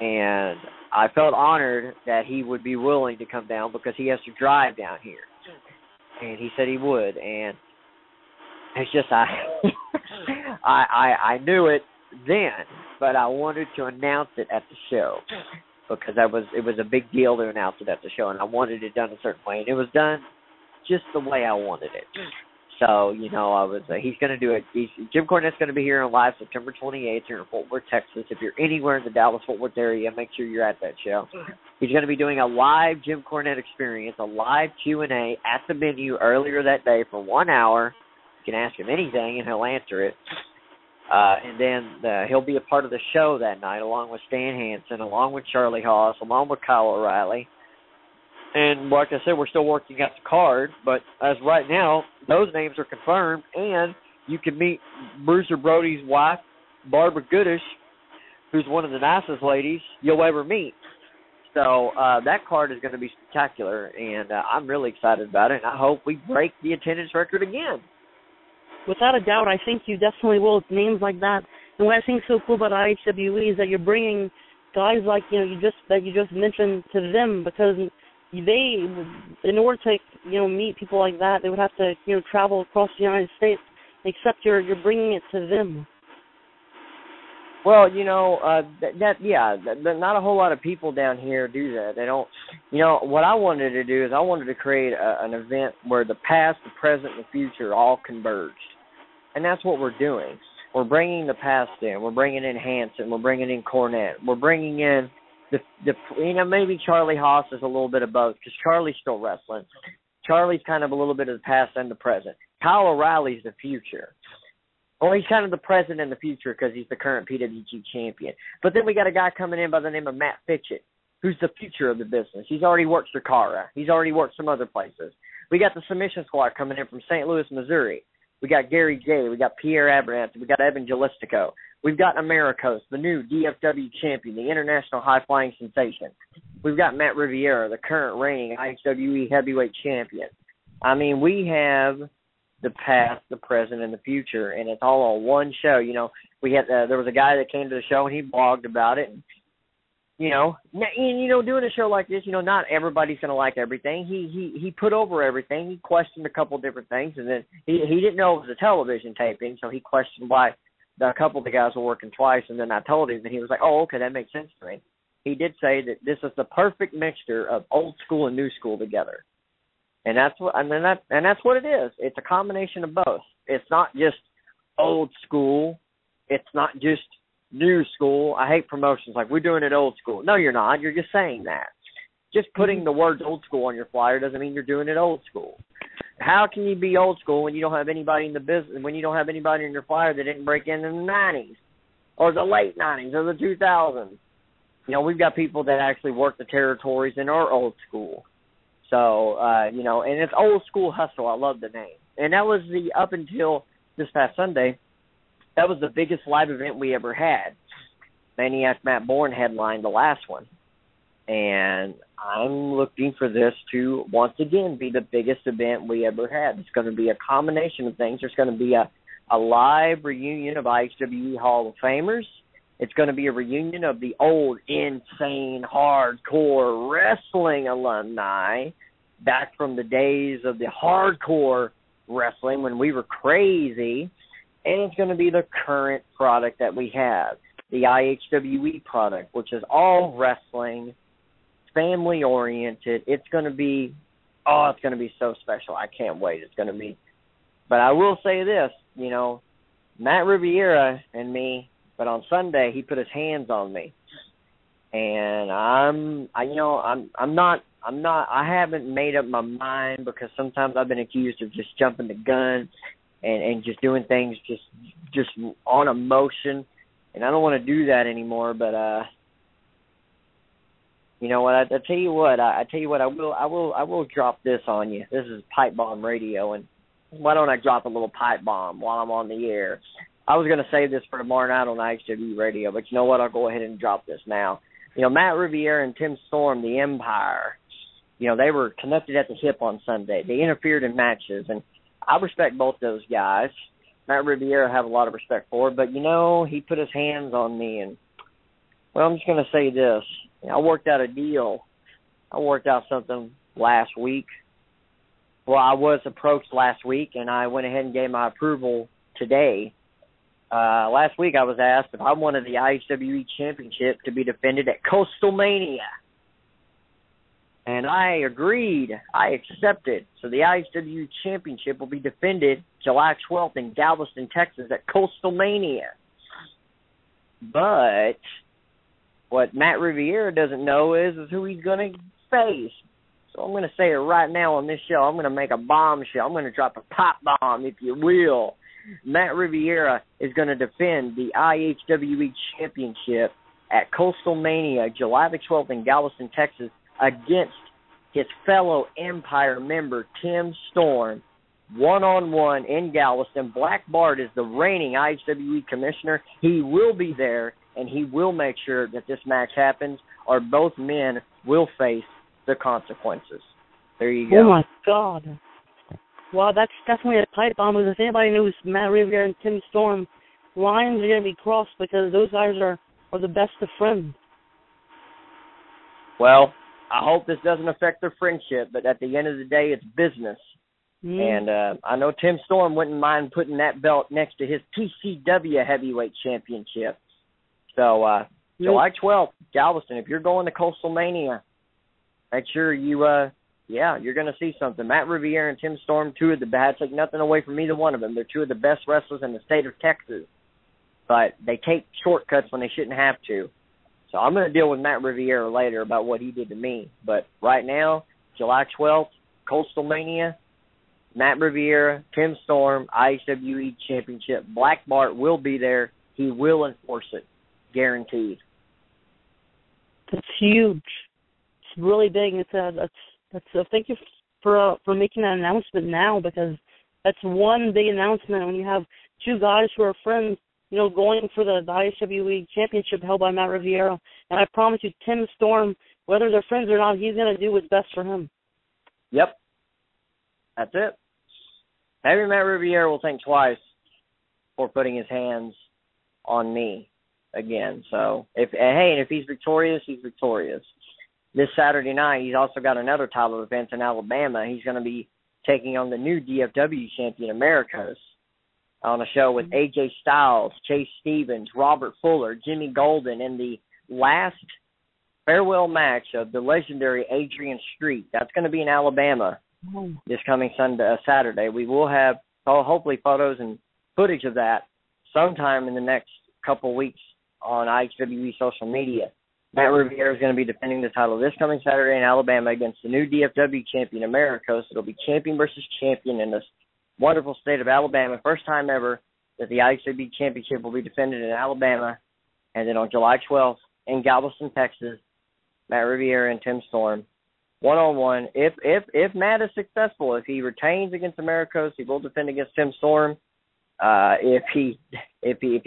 And I felt honored that he would be willing to come down because he has to drive down here. And he said he would. And it's just, I knew it then, but I wanted to announce it at the show because it was a big deal to announce it at the show, and I wanted it done a certain way. And it was done just the way I wanted it. So, he's going to do it. Jim Cornette's going to be here on live September 28th here in Fort Worth, Texas. If you're anywhere in the Dallas-Fort Worth area, make sure you're at that show. He's going to be doing a live Jim Cornette experience, a live Q&A at the venue earlier that day for 1 hour. You can ask him anything, and he'll answer it. And then he'll be a part of the show that night, along with Stan Hansen, along with Charlie Haas, along with Kyle O'Reilly. And like I said, we're still working out the card, but as right now, those names are confirmed, and you can meet Bruiser Brody's wife, Barbara Goodish, who's one of the nicest ladies you'll ever meet. So that card is going to be spectacular, and I'm really excited about it, and I hope we break the attendance record again. Without a doubt, I think you definitely will with names like that. And what I think is so cool about IHWE is that you're bringing guys like you just mentioned to them, because they, in order to meet people like that, they would have to travel across the United States. Except you're bringing it to them. Well, not a whole lot of people down here do that. They don't. What I wanted to do is I wanted to create an event where the past, the present, and the future all converged, and that's what we're doing. We're bringing the past in. We're bringing in Hansen. We're bringing in Cornette. We're bringing in maybe Charlie Haas is a little bit of both because Charlie's still wrestling. Charlie's kind of a little bit of the past and the present. Kyle O'Reilly's the future. Well, he's kind of the present and the future because he's the current PWG champion. But then we got a guy coming in by the name of Matt Fitchett, who's the future of the business. He's already worked Sakara. He's already worked some other places. We got the Submission Squad coming in from St. Louis, Missouri. We got Gary J. We got Pierre Abernathy. We got Evan Jalistico. We've got Americos, the new DFW champion, the international high-flying sensation. We've got Matt Riviera, the current reigning IHWE heavyweight champion. I mean, we have the past, the present, and the future, and it's all on one show. We had there was a guy that came to the show and he blogged about it. And, doing a show like this, not everybody's going to like everything. He put over everything. He questioned a couple different things, and then he didn't know it was a television taping, so he questioned why a couple of the guys were working twice. And then I told him, and he was like, "Oh, okay, that makes sense to me." He did say that this is the perfect mixture of old school and new school together. And that's what it is. It's a combination of both. It's not just old school. It's not just new school. I hate promotions like we're doing it old school. No, you're not. You're just saying that. Just putting the words old school on your flyer doesn't mean you're doing it old school. How can you be old school when you don't have anybody in the business, when you don't have anybody in your flyer that didn't break in the 90s or the late 90s or the 2000s? You know, we've got people that actually work the territories and are old school. So, you know, and it's Old School Hustle. I love the name. And that was up until this past Sunday, that was the biggest live event we ever had. Maniac Matt Bourne headlined the last one. And I'm looking for this to, once again, be the biggest event we ever had. It's going to be a combination of things. There's going to be a live reunion of IHWE Hall of Famers. It's going to be a reunion of the old, insane, hardcore wrestling alumni back from the days of the hardcore wrestling when we were crazy. And it's going to be the current product that we have, the IHWE product, which is all wrestling, family-oriented. It's going to be so special. I can't wait. It's going to be. But I will say this, you know, Matt Riviera and me, but on Sunday he put his hands on me. And I haven't made up my mind because sometimes I've been accused of just jumping the gun and just doing things just on emotion. And I don't want to do that anymore, but you know what? I tell you what. I will drop this on you. This is Pipebomb Radio, and why don't I drop a little pipe bomb while I'm on the air? I was going to say this for tomorrow night on IHWE Radio, but you know what? I'll go ahead and drop this now. You know, Matt Riviera and Tim Storm, the Empire. You know, they were connected at the hip on Sunday. They interfered in matches, and I respect both those guys. Matt Riviera I have a lot of respect for, but you know, he put his hands on me, and well, I'm just going to say this. I worked out a deal. I worked out something last week. Well, I was approached last week, and I went ahead and gave my approval today. Last week I was asked if I wanted the IHWE Championship to be defended at Coastal Mania. And I agreed. I accepted. So the IHWE Championship will be defended July 12th in Galveston, Texas at Coastal Mania. But what Matt Riviera doesn't know is who he's going to face. So I'm going to say it right now on this show. I'm going to make a bombshell. I'm going to drop a pop bomb, if you will. Matt Riviera is going to defend the IHWE Championship at Coastal Mania July the 12th in Galveston, Texas, against his fellow Empire member, Tim Storm, one-on-one in Galveston. Black Bart is the reigning IHWE commissioner. He will be there, and he will make sure that this match happens, or both men will face the consequences. There you go. Oh, my God. Well, that's definitely a pipe bomb, because if anybody knows Matt Riviera and Tim Storm, lines are going to be crossed because those guys are the best of friends. Well, I hope this doesn't affect their friendship, but at the end of the day, it's business. And I know Tim Storm wouldn't mind putting that belt next to his PCW Heavyweight Championship. So July 12th, Galveston, if you're going to Coastal Mania, make sure you're going to see something. Matt Riviera and Tim Storm, two of the best. Take nothing away from either one of them. They're two of the best wrestlers in the state of Texas. But they take shortcuts when they shouldn't have to. So I'm going to deal with Matt Riviera later about what he did to me. But right now, July 12th, Coastal Mania, Matt Riviera, Tim Storm, IHWE Championship. Black Bart will be there. He will enforce it. Guaranteed. That's huge. It's really big. Thank you for making that announcement now, because that's one big announcement when you have two guys who are friends, you know, going for the IHWE Championship held by Matt Riviera. And I promise you, Tim Storm, whether they're friends or not, he's going to do what's best for him. Yep. That's it. Maybe Matt Riviera will think twice for putting his hands on me again. So, if he's victorious, he's victorious. This Saturday night, he's also got another title defense in Alabama. He's going to be taking on the new DFW champion, Americas, on a show with AJ Styles, Chase Stevens, Robert Fuller, Jimmy Golden, in the last farewell match of the legendary Adrian Street. That's going to be in Alabama this coming Saturday. We will have hopefully photos and footage of that sometime in the next couple of weeks on IHWE social media. Matt Riviera is going to be defending the title this coming Saturday in Alabama against the new DFW champion, Americos. It'll be champion versus champion in this wonderful state of Alabama. First time ever that the IHWE championship will be defended in Alabama. And then on July 12th in Galveston, Texas, Matt Riviera and Tim Storm, one-on-one. If Matt is successful, if he retains against Americos, he will defend against Tim Storm. If he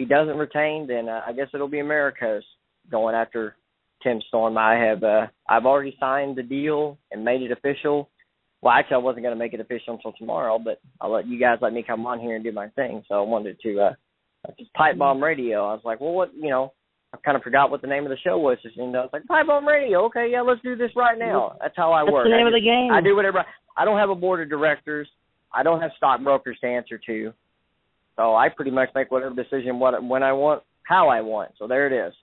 doesn't retain, then I guess it'll be Americos going after Tim Storm. I've already signed the deal and made it official. Well, actually, I wasn't going to make it official until tomorrow, but I'll let you guys let me come on here and do my thing. So I wanted to just Pipebomb Radio. I was like, well, what, I kind of forgot what the name of the show was. And I was like, Pipebomb Radio. Okay, yeah, let's do this right now. That's how I work. That's the name of the game. I do whatever. I don't have a board of directors. I don't have stockbrokers to answer to. So I pretty much make whatever decision when I want, how I want. So there it is.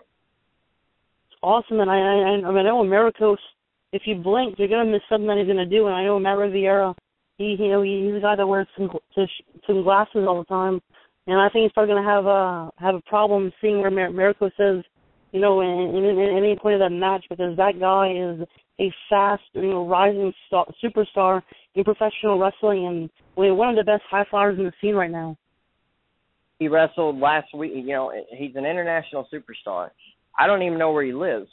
Awesome, and I know Americos, if you blink, you're going to miss something that he's going to do, and I know Matt Riviera, he's a guy that wears some glasses all the time, and I think he's probably going to have a problem seeing where Americos is, in any point of that match, because that guy is a fast, rising superstar in professional wrestling, and one of the best high flyers in the scene right now. He wrestled last week. He's an international superstar. I don't even know where he lives.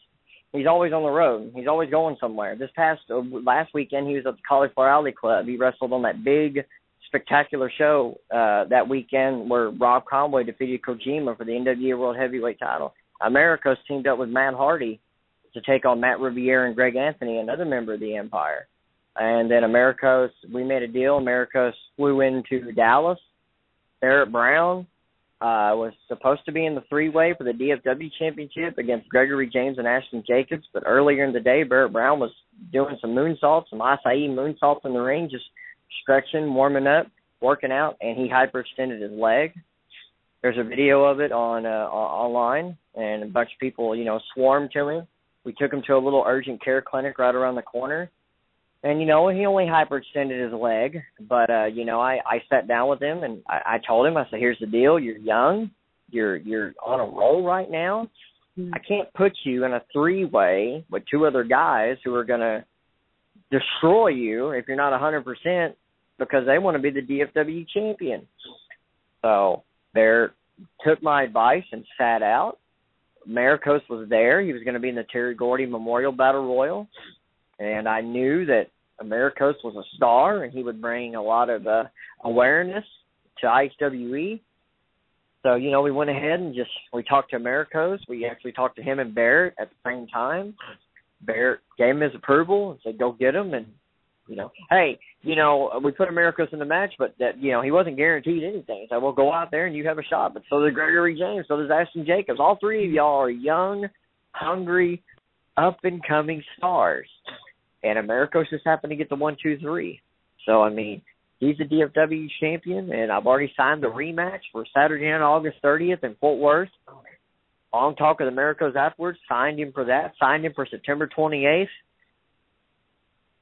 He's always on the road. He's always going somewhere. Last weekend, he was at the Cauliflower Alley Club. He wrestled on that big, spectacular show that weekend where Rob Conway defeated Kojima for the NWA World Heavyweight title. Americos teamed up with Matt Hardy to take on Matt Riviera and Greg Anthony, another member of the Empire. And then Americos, we made a deal. Americos flew into Dallas. Barrett Brown was supposed to be in the three-way for the DFW championship against Gregory James and Ashton Jacobs, but earlier in the day, Barrett Brown was doing some moonsaults, some acai moonsaults in the ring, just stretching, warming up, working out, and he hyperextended his leg. There's a video of it online, and a bunch of people, swarmed to him. We took him to a little urgent care clinic right around the corner. And, he only hyperextended his leg. But, I sat down with him, and I told him, I said, here's the deal. You're young. You're on a roll right now. I can't put you in a three-way with two other guys who are going to destroy you if you're not 100% because they want to be the DFW champion. So they took my advice and sat out. Maricos was there. He was going to be in the Terry Gordy Memorial Battle Royal. And I knew that Americos was a star, and he would bring a lot of awareness to IHWE. So, we went ahead and we talked to Americos. We actually talked to him and Barrett at the same time. Barrett gave him his approval and said, go get him. And, hey, we put Americos in the match, but that, he wasn't guaranteed anything. He said, well, go out there and you have a shot. But so does Gregory James, so does Ashton Jacobs. All three of y'all are young, hungry, up-and-coming stars. And Americos just happened to get the 1, 2, 3. So, he's a DFW champion, and I've already signed the rematch for Saturday night, August 30th in Fort Worth. Long talk with Americos afterwards, signed him for that, signed him for September 28th.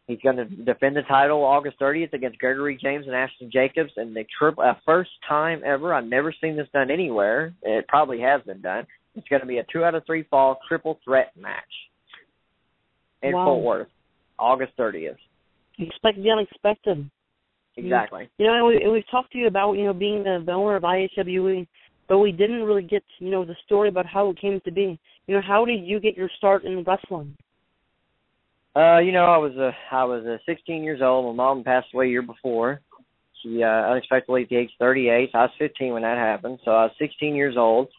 He's going to defend the title August 30th against Gregory James and Ashton Jacobs. And the first time ever, I've never seen this done anywhere. It probably has been done. It's going to be a 2 out of 3 fall triple threat match in Fort Worth. August 30th. Expect the unexpected. Exactly. We've talked to you about, being the owner of IHWE, but we didn't really get, the story about how it came to be. How did you get your start in wrestling? I was 16 years old. My mom passed away a year before. She unexpectedly at the age 38. I was 15 when that happened, so I was 16 years old.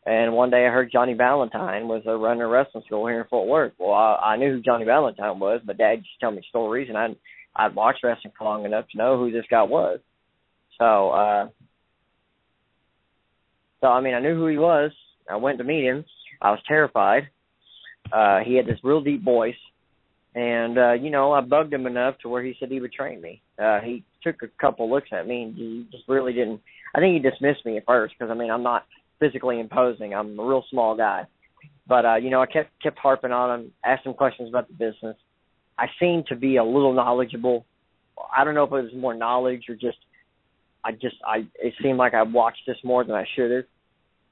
And one day I heard Johnny Valentine was running a wrestling school here in Fort Worth. Well, I knew who Johnny Valentine was, but Dad used to tell me stories, and I'd watched wrestling for long enough to know who this guy was. So, I knew who he was. I went to meet him. I was terrified. He had this real deep voice, and, I bugged him enough to where he said he would train me. He took a couple looks at me, and he just really didn't. I think he dismissed me at first because, I'm not physically imposing. I'm a real small guy. But, I kept harping on him, asked him questions about the business. I seemed to be a little knowledgeable, I don't know if it was more knowledge or just it seemed like I watched this more than I should have.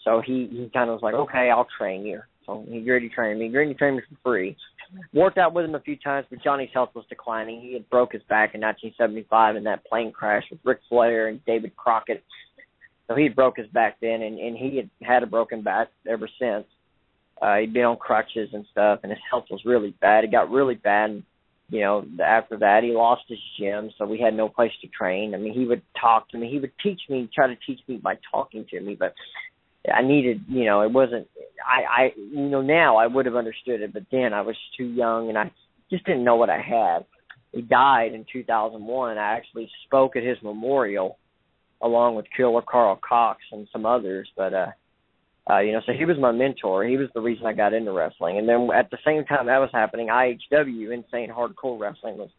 So he kind of was like, okay, I'll train you. So he agreed to train me. Agreed to train me for free. Worked out with him a few times, but Johnny's health was declining. He had broke his back in 1975 in that plane crash with Ric Flair and David Crockett. So he had broke his back then, and he had a broken back ever since. He'd been on crutches and stuff, and his health was really bad. It got really bad. And, you know, after that, he lost his gym, so we had no place to train. I mean, he would talk to me. He would teach me, try to teach me by talking to me, but I needed, you know, it wasn't, you know, now I would have understood it, but then I was too young, and I just didn't know what I had. He died in 2001. I actually spoke at his memorial along with Killer Carl Cox and some others, but, you know, so he was my mentor. He was the reason I got into wrestling. And then at the same time that was happening, IHWE, Insane Hardcore Wrestling, was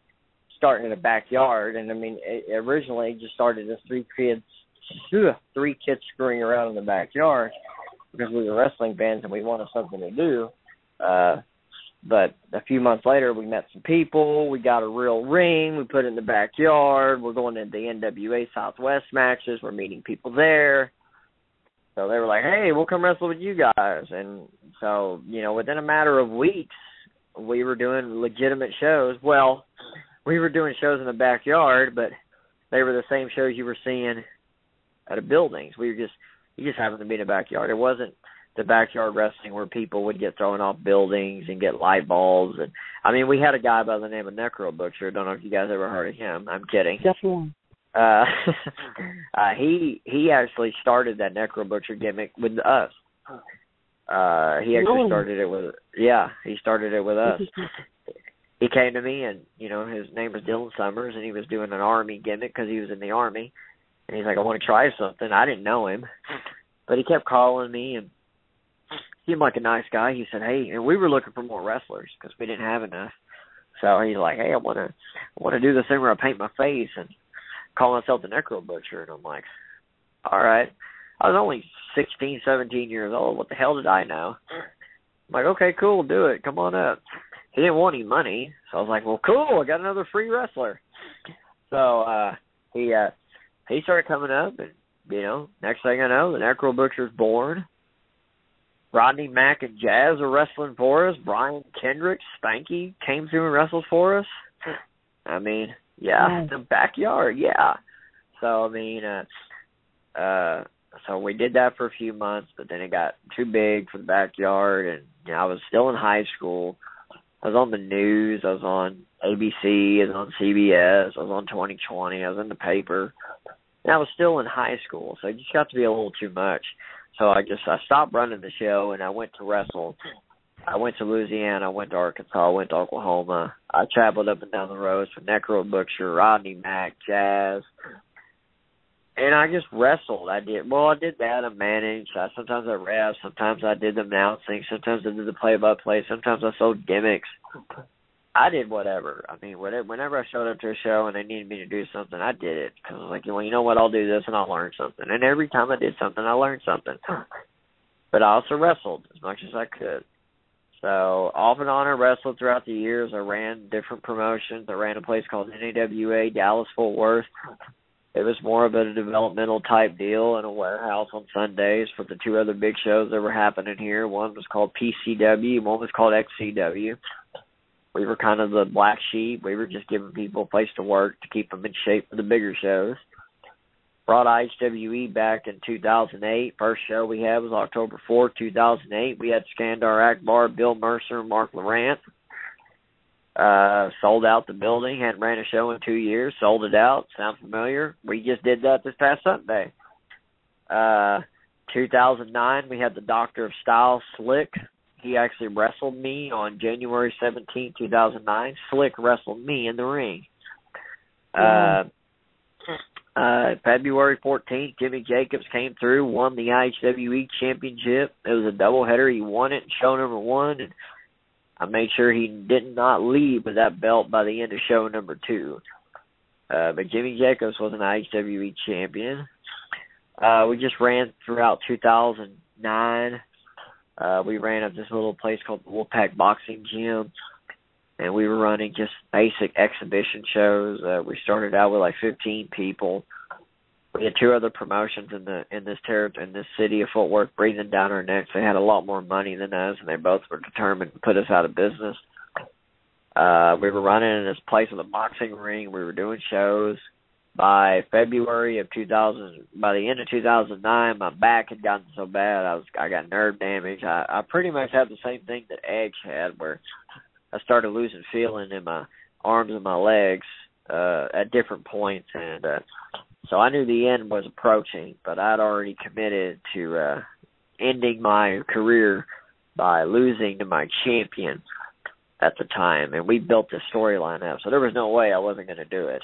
starting in the backyard. And, I mean, it originally just started as three kids screwing around in the backyard because we were wrestling fans and we wanted something to do. But a few months later, we met some people. We got a real ring. We put it in the backyard. We're going to the NWA Southwest matches. We're meeting people there. So they were like, hey, we'll come wrestle with you guys. And so, you know, within a matter of weeks, we were doing legitimate shows. Well, we were doing shows in the backyard, but they were the same shows you were seeing at the buildings. You just happened to be in the backyard. It wasn't the backyard wrestling where people would get thrown off buildings and get light bulbs. And I mean, we had a guy by the name of Necro Butcher. Don't know if you guys ever heard of him. I'm kidding. Definitely. He actually started that Necro Butcher gimmick with us. He actually started it with, he started it with us. He came to me, and, you know, his name was Dylan Summers, and he was doing an Army gimmick because he was in the Army. And he's like, I want to try something. I didn't know him, but he kept calling me, and he seemed like a nice guy. He said, hey, and we were looking for more wrestlers because we didn't have enough. So he's like, hey, I want to do this thing where I paint my face and call myself the Necro Butcher. And I'm like, all right. I was only 16, 17 years old. What the hell did I know? I'm like, okay, cool, do it. Come on up. He didn't want any money, so I was like, well, cool, I got another free wrestler. So he started coming up, and, you know, next thing I know, the Necro Butcher's born. Rodney Mack and Jazz are wrestling for us. Brian Kendrick, Spanky came through and wrestled for us. I mean, the backyard, So, I mean, so we did that for a few months, but then it got too big for the backyard, and, you know, I was still in high school. I was on the news. I was on ABC. I was on CBS. I was on 2020. I was in the paper. And I was still in high school, so it just got to be a little too much. So I stopped running the show, and I went to wrestle. I went to Louisiana. I went to Arkansas. I went to Oklahoma. I traveled up and down the roads with Necro Butcher, Rodney Mack, Jazz. And I just wrestled. I did that. I managed. Sometimes I ref. Sometimes I did the announcing. Sometimes I did the play-by-play. Sometimes I sold gimmicks. I did whatever. I mean, whenever I showed up to a show and they needed me to do something, I did it. Because I was like, well, you know what? I'll do this and I'll learn something. And every time I did something, I learned something. But I also wrestled as much as I could. So off and on I wrestled throughout the years. I ran different promotions. I ran a place called NAWA, Dallas-Fort Worth. It was more of a developmental type deal in a warehouse on Sundays for the two other big shows that were happening here. One was called PCW, one was called XCW. We were kind of the black sheep. We were just giving people a place to work to keep them in shape for the bigger shows. Brought IHWE back in 2008. First show we had was October 4th, 2008. We had Skandar Akbar, Bill Mercer, and Mark Lorant. Sold out the building. Hadn't ran a show in 2 years. Sold it out. Sound familiar? We just did that this past Sunday. 2009, we had the Doctor of Style, Slick. He actually wrestled me on January 17, 2009. Slick wrestled me in the ring. February 14th, Jimmy Jacobs came through, won the IHWE championship. It was a doubleheader. He won it in show number 1, and I made sure he did not leave with that belt by the end of show number 2. But Jimmy Jacobs was an IHWE champion. We just ran throughout 2009. We ran at this little place called the Wolfpack Boxing Gym. and we were running just basic exhibition shows. We started out with like 15 people. We had 2 other promotions in this city of Fort Worth breathing down our necks. They had a lot more money than us, and they both were determined to put us out of business. We were running in this place with a boxing ring. We were doing shows. By February of 2000, by the end of 2009, my back had gotten so bad I got nerve damage. I pretty much had the same thing that Edge had, where I started losing feeling in my arms and my legs at different points, and so I knew the end was approaching. But I'd already committed to ending my career by losing to my champion at the time, and we built this storyline up, so there was no way I wasn't going to do it.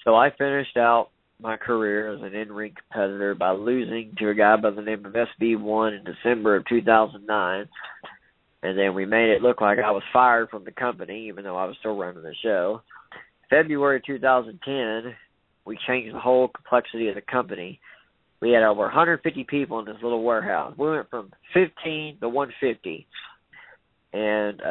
So I finished out my career as an in-ring competitor by losing to a guy by the name of SB1 in December of 2009, and then we made it look like I was fired from the company, even though I was still running the show. February 2010, we changed the whole complexity of the company. We had over 150 people in this little warehouse. We went from 15 to 150, and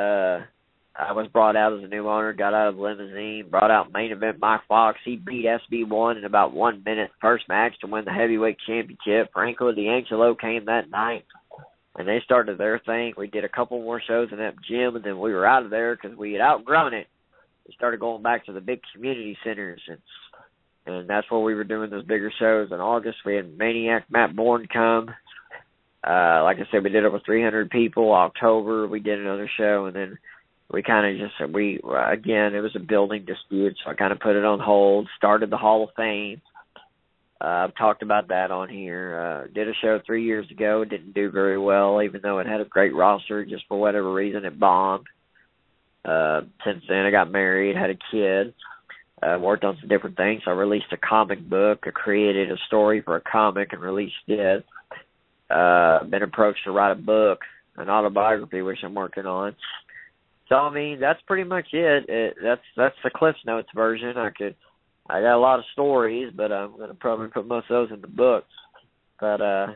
I was brought out as a new owner, got out of the limousine, brought out main event Mike Fox. He beat SB1 in about 1 minute, first match to win the heavyweight championship. Franco D'Angelo came that night, and they started their thing. We did a couple more shows in that gym, and then we were out of there because we had outgrown it. We started going back to the big community centers, and that's where we were doing those bigger shows. In August, we had Maniac Matt Bourne come. Like I said, we did over 300 people. October, we did another show, and then we kind of just, again, it was a building dispute, so I kind of put it on hold, started the Hall of Fame. I've talked about that on here. Did a show 3 years ago, didn't do very well, even though it had a great roster. Just for whatever reason, it bombed. Since then, I got married, had a kid, worked on some different things. I released a comic book. I created a story for a comic and released it. Been approached to write a book, an autobiography, which I'm working on. So I mean, that's pretty much it. That's the Cliff Notes version. I got a lot of stories, but I'm gonna probably put most of those in the book. But I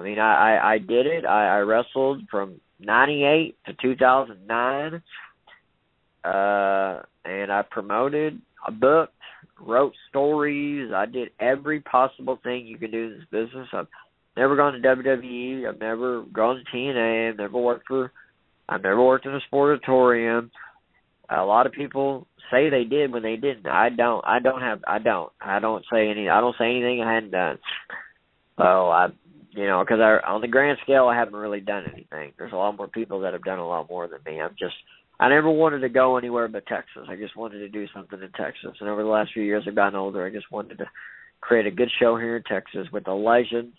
mean, I did it. I wrestled from '98 to 2009, and I promoted a book, wrote stories. I did every possible thing you can do in this business. I've never gone to WWE. I've never gone to TNA. I've never worked in a sportatorium. A lot of people say they did when they didn't. I don't say anything I hadn't done. So because on the grand scale, I haven't really done anything. There's a lot more people that have done a lot more than me. I never wanted to go anywhere but Texas. I just wanted to do something in Texas. And over the last few years, I've gotten older. I just wanted to create a good show here in Texas with the legends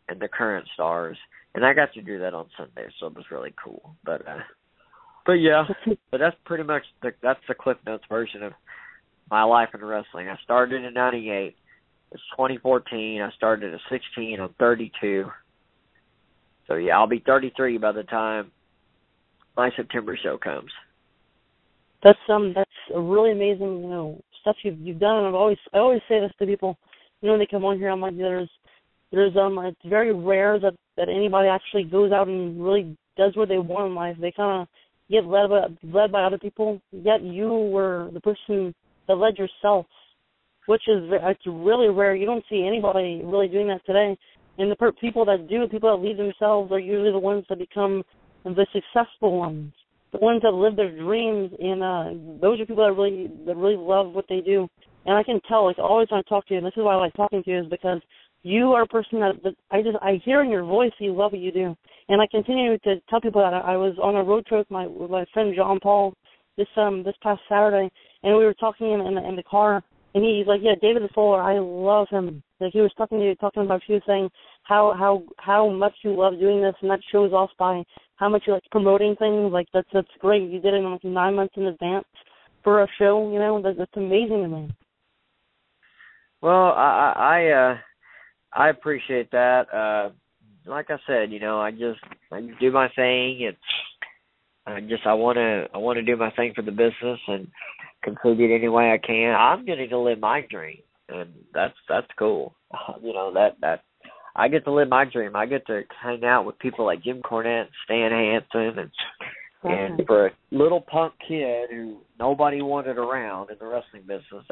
and the current stars. And I got to do that on Sunday, so it was really cool. But yeah, but that's pretty much that's the Cliff Notes version of my life in wrestling. I started in '98. It's 2014. I started at 16. I'm 32. So yeah, I'll be 33 by the time my September show comes. That's a really amazing stuff you've done. And I always say this to people. When they come on here, I'm like, it's very rare that anybody actually goes out and really does what they want in life. They kind of get led by other people. Yet you were the person that led yourself, which is it's really rare. You don't see anybody really doing that today. And the people that do, people that lead themselves, are usually the ones that become the successful ones, the ones that live their dreams. And those are people that really love what they do. And I can tell, always when I talk to you, and this is why I like talking to you, is because you are a person that I hear in your voice you love what you do. And I continue to tell people that I was on a road trip with my friend John Paul this past Saturday, and we were talking in the car, and he's like, yeah, David the Fuller, I love him. Like, he was talking about you, saying how much you love doing this, and that shows off by how much you like promoting things. Like, that's great. You did it in like 9 months in advance for a show. That's amazing to me. Well, I appreciate that. Like I said, I do my thing. I want to do my thing for the business and contribute any way I can. I'm getting to live my dream, and that's cool. That I get to live my dream. I get to hang out with people like Jim Cornette, Stan Hansen, and And for a little punk kid who nobody wanted around in the wrestling business,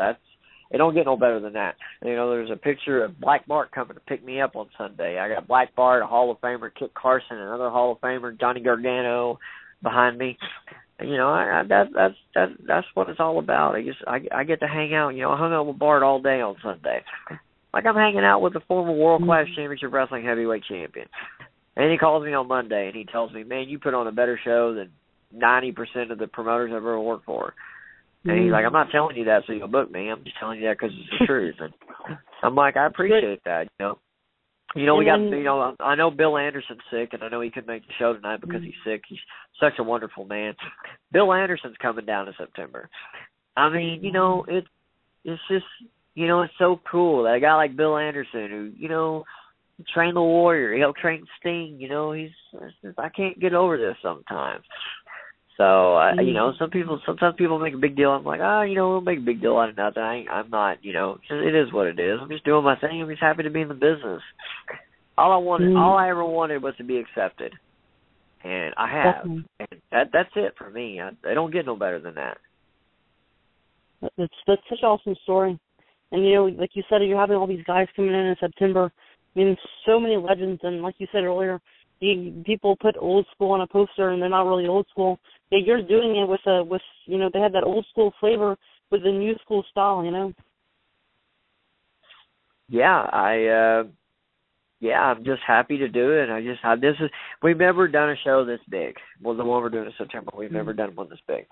it don't get no better than that. You know, there's a picture of Black Bart coming to pick me up on Sunday. I got Black Bart, a Hall of Famer, Kit Carson, another Hall of Famer, Johnny Gargano behind me. And, you know, that's what it's all about. I get to hang out. You know, I hung out with Bart all day on Sunday. Like I'm hanging out with the former World Class Championship Wrestling Heavyweight Champion. And he calls me on Monday and he tells me, man, you put on a better show than 90% of the promoters I've ever worked for. And he's like, I'm not telling you that so you'll book me. I'm just telling you that because it's the truth. And I'm like, I appreciate that, you know. You know, we got, you know, I know Bill Anderson's sick, and I know he couldn't make the show tonight because he's sick. He's such a wonderful man. Bill Anderson's coming down in September. I mean, you know, it's just, you know, it's so cool that a guy like Bill Anderson who, you know, trained the Warrior, he helped train Sting, you know, I can't get over this sometimes. So, you know, sometimes people make a big deal. I'm like, you know, we'll make a big deal out of nothing. I'm not, you know, it is what it is. I'm just doing my thing. I'm just happy to be in the business. All I ever wanted was to be accepted. And I have. And that's it for me. I don't get no better than that. That's such an awesome story. And, you know, like you said, you're having all these guys coming in September. I mean, so many legends. And like you said earlier, people put old school on a poster, and they're not really old school. Yeah, you're doing it with you know, they have that old school flavor with the new school style, you know. Yeah, I'm just happy to do it. We've never done a show this big. Well, the one we're doing in September, we've never done one this big.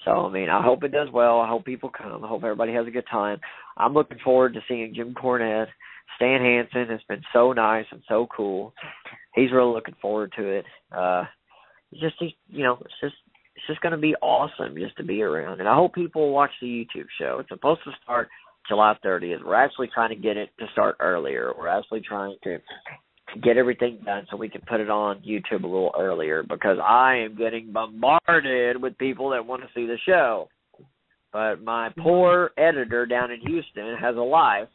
So, I mean, I hope it does well. I hope people come. I hope everybody has a good time. I'm looking forward to seeing Jim Cornette. Stan Hansen has been so nice and so cool. He's really looking forward to it. It's just going to be awesome just to be around. And I hope people watch the YouTube show. It's supposed to start July 30th. We're actually trying to get it to start earlier. We're actually trying to get everything done so we can put it on YouTube a little earlier because I am getting bombarded with people that want to see the show. But my poor editor down in Houston has a life,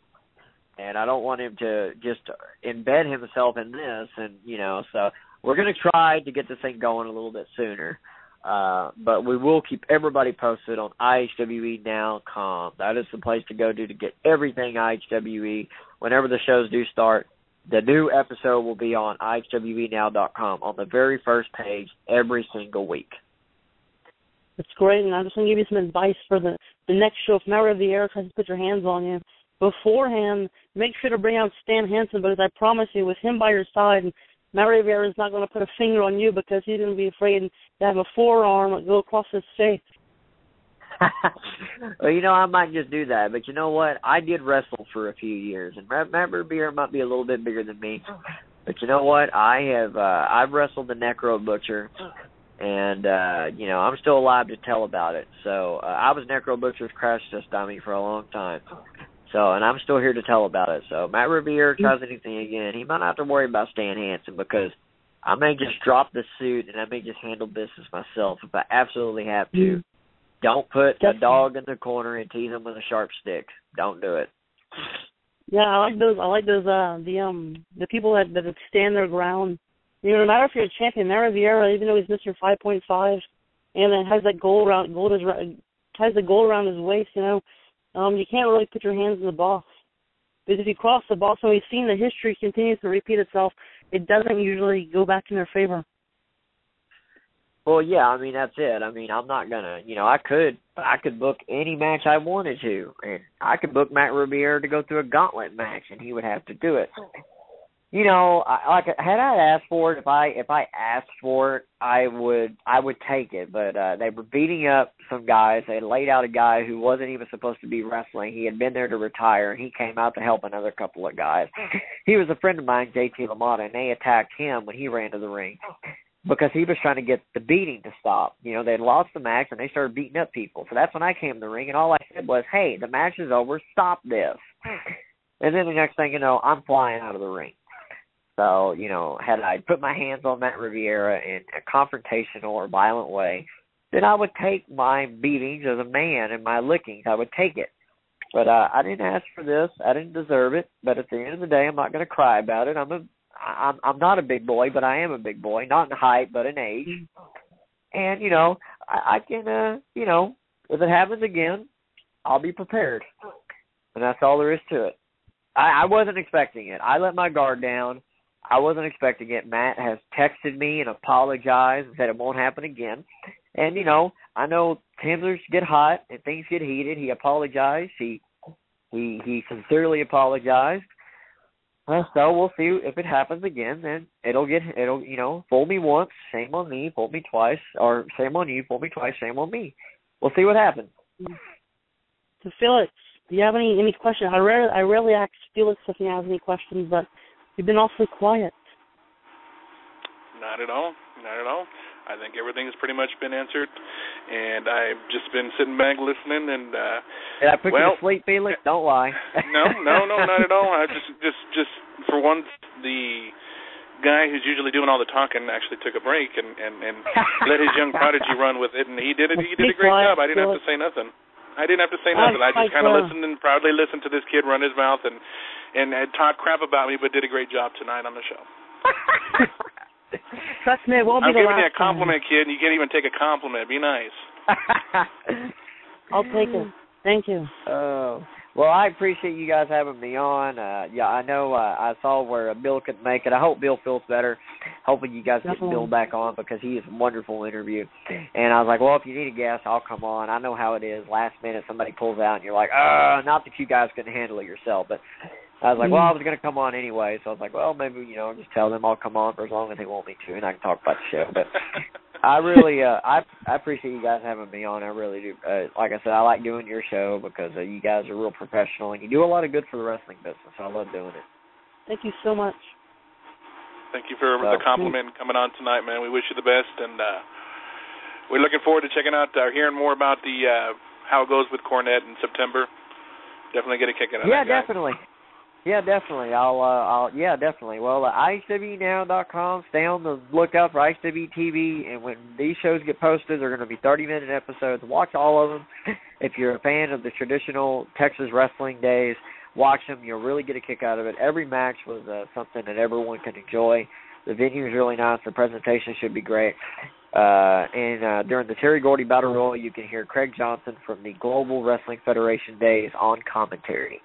and I don't want him to just embed himself in this. And, you know, so we're going to try to get this thing going a little bit sooner. But we will keep everybody posted on IHWE.com. That is the place to go to get everything IHWE. Whenever the shows do start, the new episode will be on IHWEnow.com on the very first page every single week. That's great, and I'm just going to give you some advice for the next show. If Matt Riviera tries to put your hands on you, beforehand, make sure to bring out Stan Hansen, because I promise you, with him by your side, Matt Riviera is not going to put a finger on you because he's going to be afraid to have a forearm go across his face. Well, you know, I might just do that. But you know what? I did wrestle for a few years, and Matt Riviera might be a little bit bigger than me. But you know what? I've wrestled the Necro Butcher, and, you know, I'm still alive to tell about it. So I was Necro Butcher's crash test dummy for a long time. So, and I'm still here to tell about it. So, Matt Riviera tries anything again, he might not have to worry about Stan Hansen because I may just drop the suit and I may just handle business myself if I absolutely have to. Don't put a dog in the corner and tease him with a sharp stick. Don't do it. Yeah, I like those. The people that stand their ground. You know, no matter if you're a champion, Matt Riviera, even though he's Mr. 5.5, and it has that gold around his waist, you know. You can't really put your hands in the boss. Because if you cross the boss, and we've seen the history continues to repeat itself, it doesn't usually go back in their favor. Well, yeah, I mean, that's it. I mean, I'm not going to, you know, I could book any match I wanted to. And I could book Matt Riviera to go through a gauntlet match, and he would have to do it. You know, had I asked for it, if I asked for it, I would take it. But they were beating up some guys. They had laid out a guy who wasn't even supposed to be wrestling. He had been there to retire, and he came out to help another couple of guys. He was a friend of mine, JT LaMotta, and they attacked him when he ran to the ring because he was trying to get the beating to stop. You know, they had lost the match, and they started beating up people. So that's when I came to the ring, and all I said was, hey, the match is over. Stop this. And then the next thing you know, I'm flying out of the ring. So, you know, had I put my hands on Matt Riviera in a confrontational or violent way, then I would take my beatings as a man and my lickings. I would take it. But I didn't ask for this. I didn't deserve it. But at the end of the day, I'm not going to cry about it. I'm not a big boy, but I am a big boy. Not in height, but in age. And, you know, I can, you know, if it happens again, I'll be prepared. And that's all there is to it. I wasn't expecting it. I let my guard down. I wasn't expecting it. Matt has texted me and apologized and said it won't happen again. And, you know, I know temperatures get hot and things get heated. He apologized. He sincerely apologized. So we'll see if it happens again. Then it'll you know, fool me once, shame on me. Fool me twice, or shame on you. Fool me twice, shame on me. We'll see what happens. So Felix, do you have any questions? I rarely ask Felix if he has any questions, but you've been awfully quiet. Not at all. Not at all. I think everything's pretty much been answered, and I've just been sitting back listening. And did I put you to sleep, Felix? Don't lie. No, not at all. I just for once, the guy who's usually doing all the talking actually took a break and let his young prodigy run with it, and he did a great job. I didn't have to say nothing. I just kind of listened and proudly listened to this kid run his mouth and talk crap about me, but did a great job tonight on the show. Trust me, it won't be the last time. I'm giving you a compliment, kid, and you can't even take a compliment. Be nice. I'll take it. Thank you. Well, I appreciate you guys having me on. Yeah, I know I saw where Bill couldn't make it. I hope Bill feels better. Hoping you guys get Bill back on because he is a wonderful interview. And I was like, well, if you need a guest, I'll come on. I know how it is. Last minute, somebody pulls out, and you're like, not that you guys couldn't handle it yourself, but I was like, well, I was going to come on anyway, so I was like, well, maybe, you know, just tell them I'll come on for as long as they want me to, and I can talk about the show. But I really, I appreciate you guys having me on. I really do. Like I said, I like doing your show because you guys are real professional, and you do a lot of good for the wrestling business. I love doing it. Thank you so much. Thank you for the compliment coming on tonight, man. We wish you the best, and we're looking forward to checking out, hearing more about the how it goes with Cornette in September. Definitely get a kick out of that guy. Definitely. Yeah, definitely. I'll definitely. Well, IHWenow.com. Stay on the lookout for IHW TV, and when these shows get posted, they're going to be 30-minute episodes. Watch all of them. If you're a fan of the traditional Texas wrestling days, watch them. You'll really get a kick out of it. Every match was something that everyone could enjoy. The venue is really nice. The presentation should be great. And during the Terry Gordy Battle Royal, you can hear Craig Johnson from the Global Wrestling Federation days on commentary.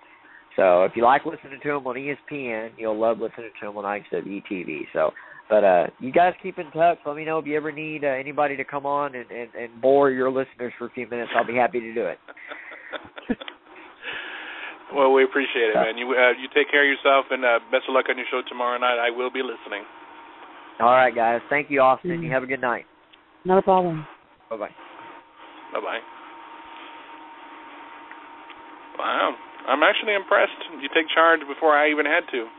So if you like listening to him on ESPN, you'll love listening to him on IHW TV. So, but you guys keep in touch. Let me know if you ever need anybody to come on and bore your listeners for a few minutes. I'll be happy to do it. Well, we appreciate it, man. You take care of yourself, and best of luck on your show tomorrow night. I will be listening. All right, guys. Thank you, Austin. You have a good night. Not a problem. Bye-bye. Bye-bye. Wow. I'm actually impressed. You take charge before I even had to.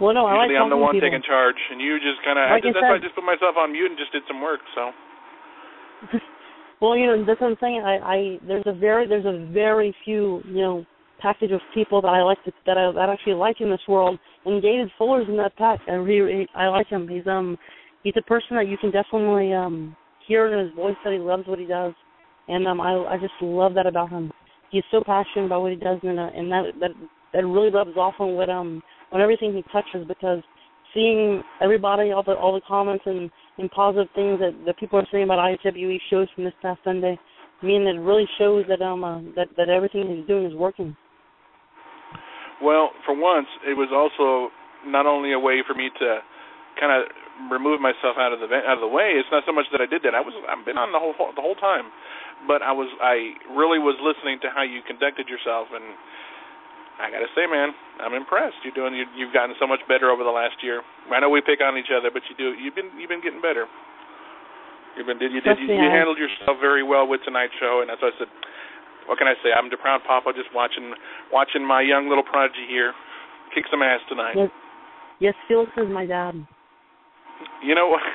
Well, no, usually I'm the one people. taking charge, and you just kind of. That's why I just put myself on mute and just did some work. So. Well, you know, that's what I'm saying. There's a very few, you know, package of people that I like that actually like in this world, and David Fuller's in that pack. I like him. He's a person that you can definitely hear in his voice that he loves what he does, and I just love that about him. He's so passionate about what he does, and that really rubs off on everything he touches. Because seeing everybody, all the comments and positive things that people are saying about IHWE shows from this past Sunday, I mean, it really shows that that everything he's doing is working. Well, for once, it was also not only a way for me to kind of remove myself out of the way. It's not so much that I did that. I've been on the whole time, but I really was listening to how you conducted yourself, and I got to say, man, I'm impressed. You've gotten so much better over the last year. I know we pick on each other, but you've been getting better. You handled yourself very well with tonight's show, and that's why I said, what can I say? I'm the proud papa, just watching my young little prodigy here kick some ass tonight. Yes, Felix is my dad. You know what?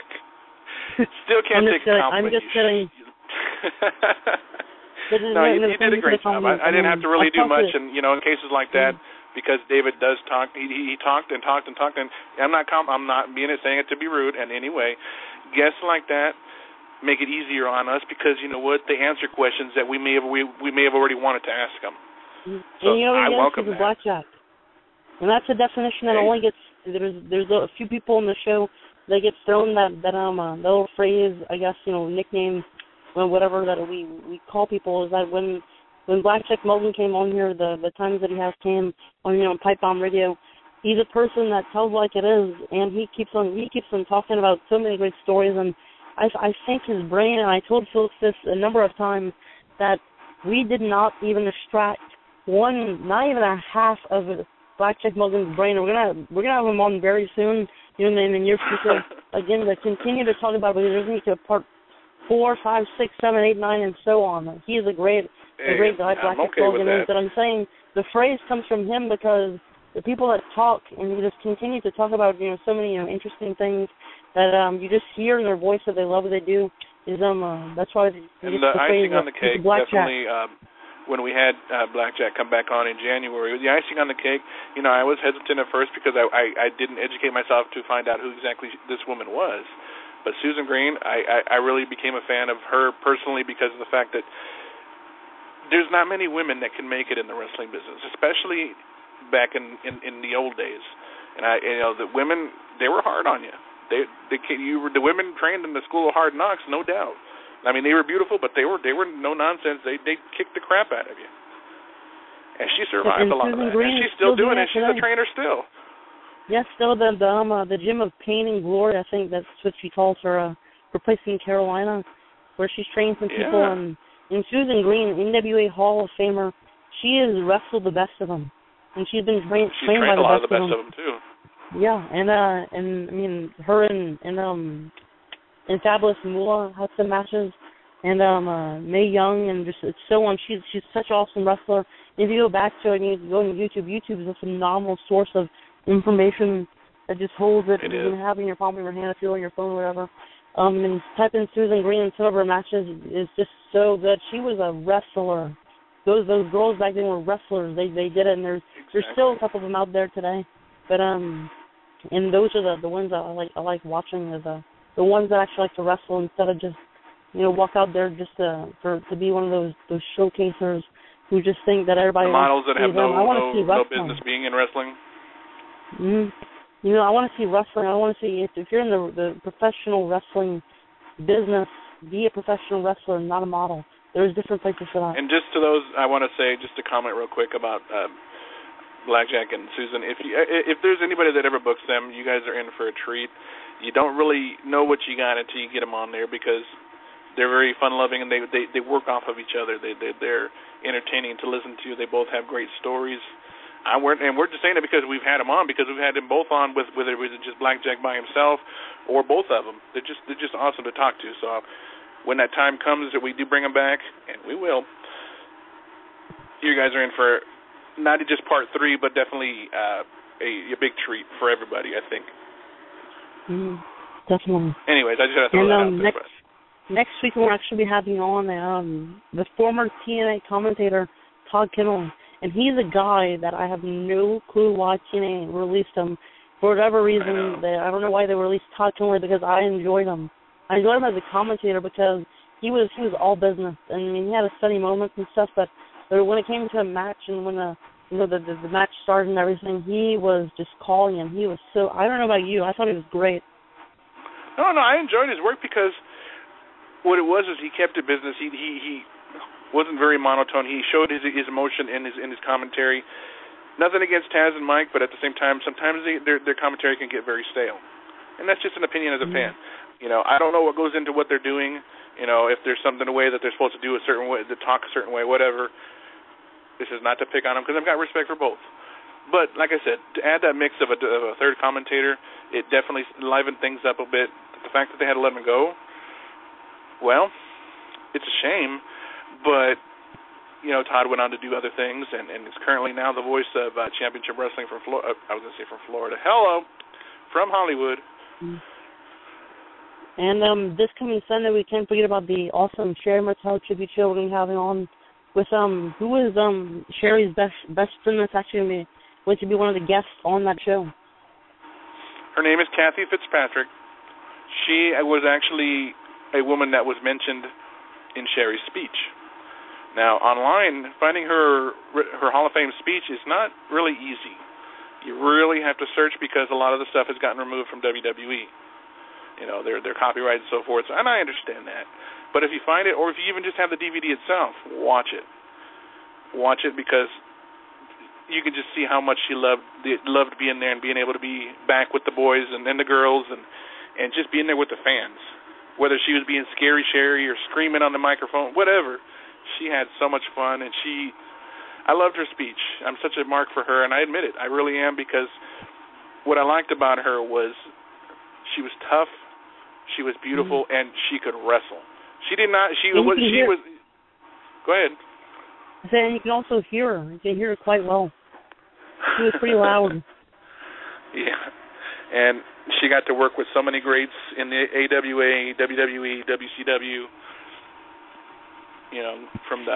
Still can't take a compliment. I'm just kidding. No, you did a great job. I didn't have to really do much, and in cases like that, because David does talk. He talked and talked and talked, and I'm not saying it to be rude in any way. Guests like that make it easier on us because you know what? They answer questions that we may have already wanted to ask them. So I welcome that. Blackjack, and that's a definition that only gets there's a few people in the show they get thrown that little phrase, I guess, nickname, whatever that we call people, is that when Blackjack Mulligan came on here, the times that he has came on Pipebomb Radio, he's a person that tells like it is, and he keeps on talking about so many great stories, and I think his brain, and I told Felix this a number of times, that we did not even extract not even a half of Blackjack Mulligan's brain. We're gonna have him on very soon, in the near future, again, to continue to talk about, because there's going to be part 4, 5, 6, 7, 8, 9, and so on. He is a great guy, Blackjack Mulligan. But I'm saying the phrase comes from him because the people that talk and you just continue to talk about so many interesting things that you just hear in their voice that they love what they do is that's why. And the icing on the cake, definitely. When we had Blackjack come back on in January, the icing on the cake, I was hesitant at first because I didn't educate myself to find out who exactly this woman was. But Susan Green, I really became a fan of her personally because of the fact that there's not many women that can make it in the wrestling business, especially back in the old days. And the women, they were hard on you. The women trained in the school of hard knocks, no doubt. I mean, they were beautiful, but they were no nonsense. They kicked the crap out of you. And she survived a lot of that. And she's still doing it. She's a trainer still. Yes, still the Gym of Pain and Glory, I think that's what she calls her place in Carolina, where she's trained some people. And Susan Green, NWA Hall of Famer, she has wrestled the best of them. And she's been trained by the best of them. She's trained a lot of the best of them, too. Yeah, and I mean, her and Fabulous Moolah had some matches, and Mae Young, and just so on. She's such an awesome wrestler. If you go back to it and you go on YouTube is a phenomenal source of information that just holds it. You can have it in your palm of your hand if you're on your phone or whatever. And type in Susan Green, and some of her matches is just so good. She was a wrestler. Those girls back then were wrestlers. They did it, and there's still a couple of them out there today. But and those are the ones that I like watching, is the ones that actually like to wrestle instead of just walk out there just to be one of those showcasers who just think that everybody. The models that have no business being in wrestling. Mm-hmm. I want to see wrestling. I want to see if you're in the professional wrestling business, be a professional wrestler, not a model. There's different places for that. And just to those, I want to say, just to comment real quick about Blackjack and Susan. If there's anybody that ever books them, you guys are in for a treat. You don't really know what you got until you get them on there, because they're very fun-loving and they work off of each other. They're entertaining to listen to. They both have great stories. And we're just saying it because we've had them on, because we've had them both on, with whether it was just Blackjack by himself or both of them. They're just awesome to talk to. So when that time comes that we do bring them back, and we will, you guys are in for not just part 3, but definitely a big treat for everybody, I think. Definitely. Anyways, I just had to throw that out there. Next week we'll actually be having on the former TNA commentator, Todd Kimmel. And he's a guy that I have no clue why TNA released him. For whatever reason, I don't know why they released Todd Kimmel, because I enjoyed him. I enjoyed him as a commentator because he was all business. And I mean, he had his funny moments and stuff, but when it came to a match and when the match started and everything, he was just calling him. He was so, I don't know about you, I thought he was great. No, I enjoyed his work because what it was is he kept it business. He wasn't very monotone. He showed his emotion in his commentary. Nothing against Taz and Mike, but at the same time, sometimes their commentary can get very stale, and that's just an opinion as a fan. I don't know what goes into what they're doing. If there's something in a way that they're supposed to do a certain way, to talk a certain way, whatever. This is not to pick on them, because I've got respect for both. But like I said, to add that mix of a third commentator, it definitely livened things up a bit. The fact that they had to let him go, well, it's a shame. But Todd went on to do other things, and is currently now the voice of Championship Wrestling from Florida. I was going to say from Florida. Hello, from Hollywood. And this coming Sunday, we can't forget about the awesome Sherry Martel tribute show we're going to be having on with who is Sherry's best friend that's actually going to be one of the guests on that show. Her name is Kathy Fitzpatrick. She was actually a woman that was mentioned in Sherry's speech. Now, online, finding her Hall of Fame speech is not really easy. You really have to search, because a lot of the stuff has gotten removed from WWE. You know, they're copyrighted and so forth, and I understand that. But if you find it, or if you even just have the DVD itself, watch it. Watch it because you can just see how much she loved being there and being able to be back with the boys and the girls and just being there with the fans. Whether she was being Scary Sherry or screaming on the microphone, whatever, she had so much fun, and I loved her speech. I'm such a mark for her, and I admit it, I really am, because what I liked about her was she was tough, she was beautiful, and she could wrestle. She did not. She was. Go ahead. And you can also hear her. You can hear her quite well. She was pretty loud. Yeah, and she got to work with so many greats in the AWA, WWE, WCW. You know, from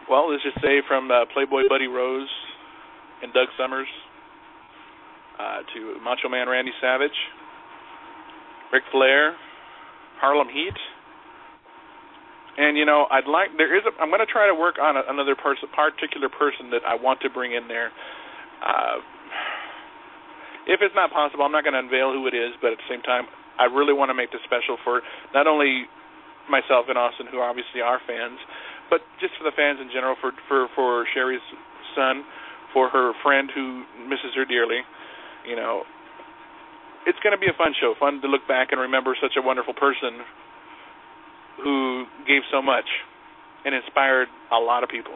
let's just say from Playboy Buddy Rose and Doug Summers to Macho Man Randy Savage, Ric Flair, Harlem Heat, and I'm going to try to work on another particular person that I want to bring in there. If it's not possible, I'm not going to unveil who it is, but at the same time, I really want to make this special for not only myself and Austin, who obviously are fans, but just for the fans in general, for Sherry's son, for her friend who misses her dearly. You know, it's going to be a fun show, fun to look back and remember such a wonderful person who gave so much and inspired a lot of people.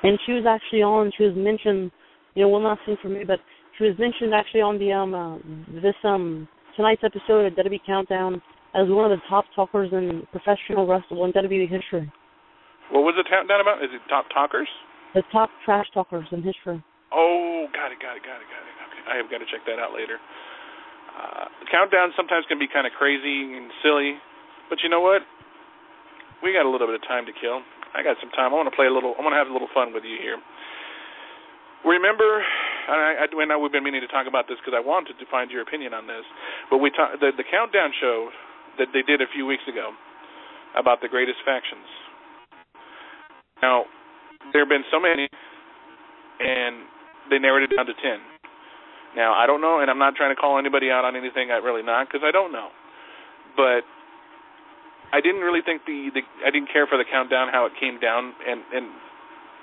And she was actually on, she was mentioned, one last thing for me, but she was mentioned actually on the tonight's episode of WWE Countdown as one of the top talkers in professional wrestling in WWE history. What was the countdown about? Is it top talkers? The top trash talkers in history. Oh, got it. Okay, I have got to check that out later. The countdown sometimes can be kind of crazy and silly, but you know what? We got a little bit of time to kill. I got some time. I want to have a little fun with you here. Remember, I know we've been meaning to talk about this because I wanted to find your opinion on this, but the countdown show that they did a few weeks ago about the greatest factions. Now, there have been so many, and they narrowed it down to 10. Now, I don't know, and I'm not trying to call anybody out on anything. I really not, because I don't know. But I didn't really think I didn't care for the countdown, how it came down, and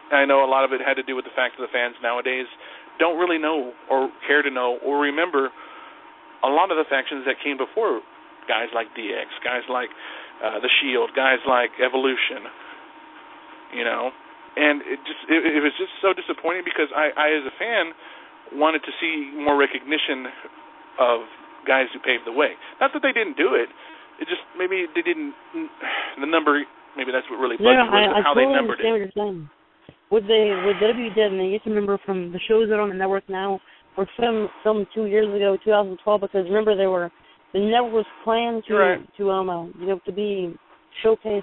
I know a lot of it had to do with the fact that the fans nowadays don't really know or care to know or remember a lot of the factions that came before guys like DX, guys like The Shield, guys like Evolution, and it was just so disappointing because I as a fan wanted to see more recognition of guys who paved the way. Not that they didn't do it. It just maybe they didn't. The number, maybe that's what really bugged me, how they numbered it. I totally understand what you're saying. What WWE did, and I used to remember from the shows that are on the network now, were filmed 2 years ago, 2012, because remember the network was planned to be showcased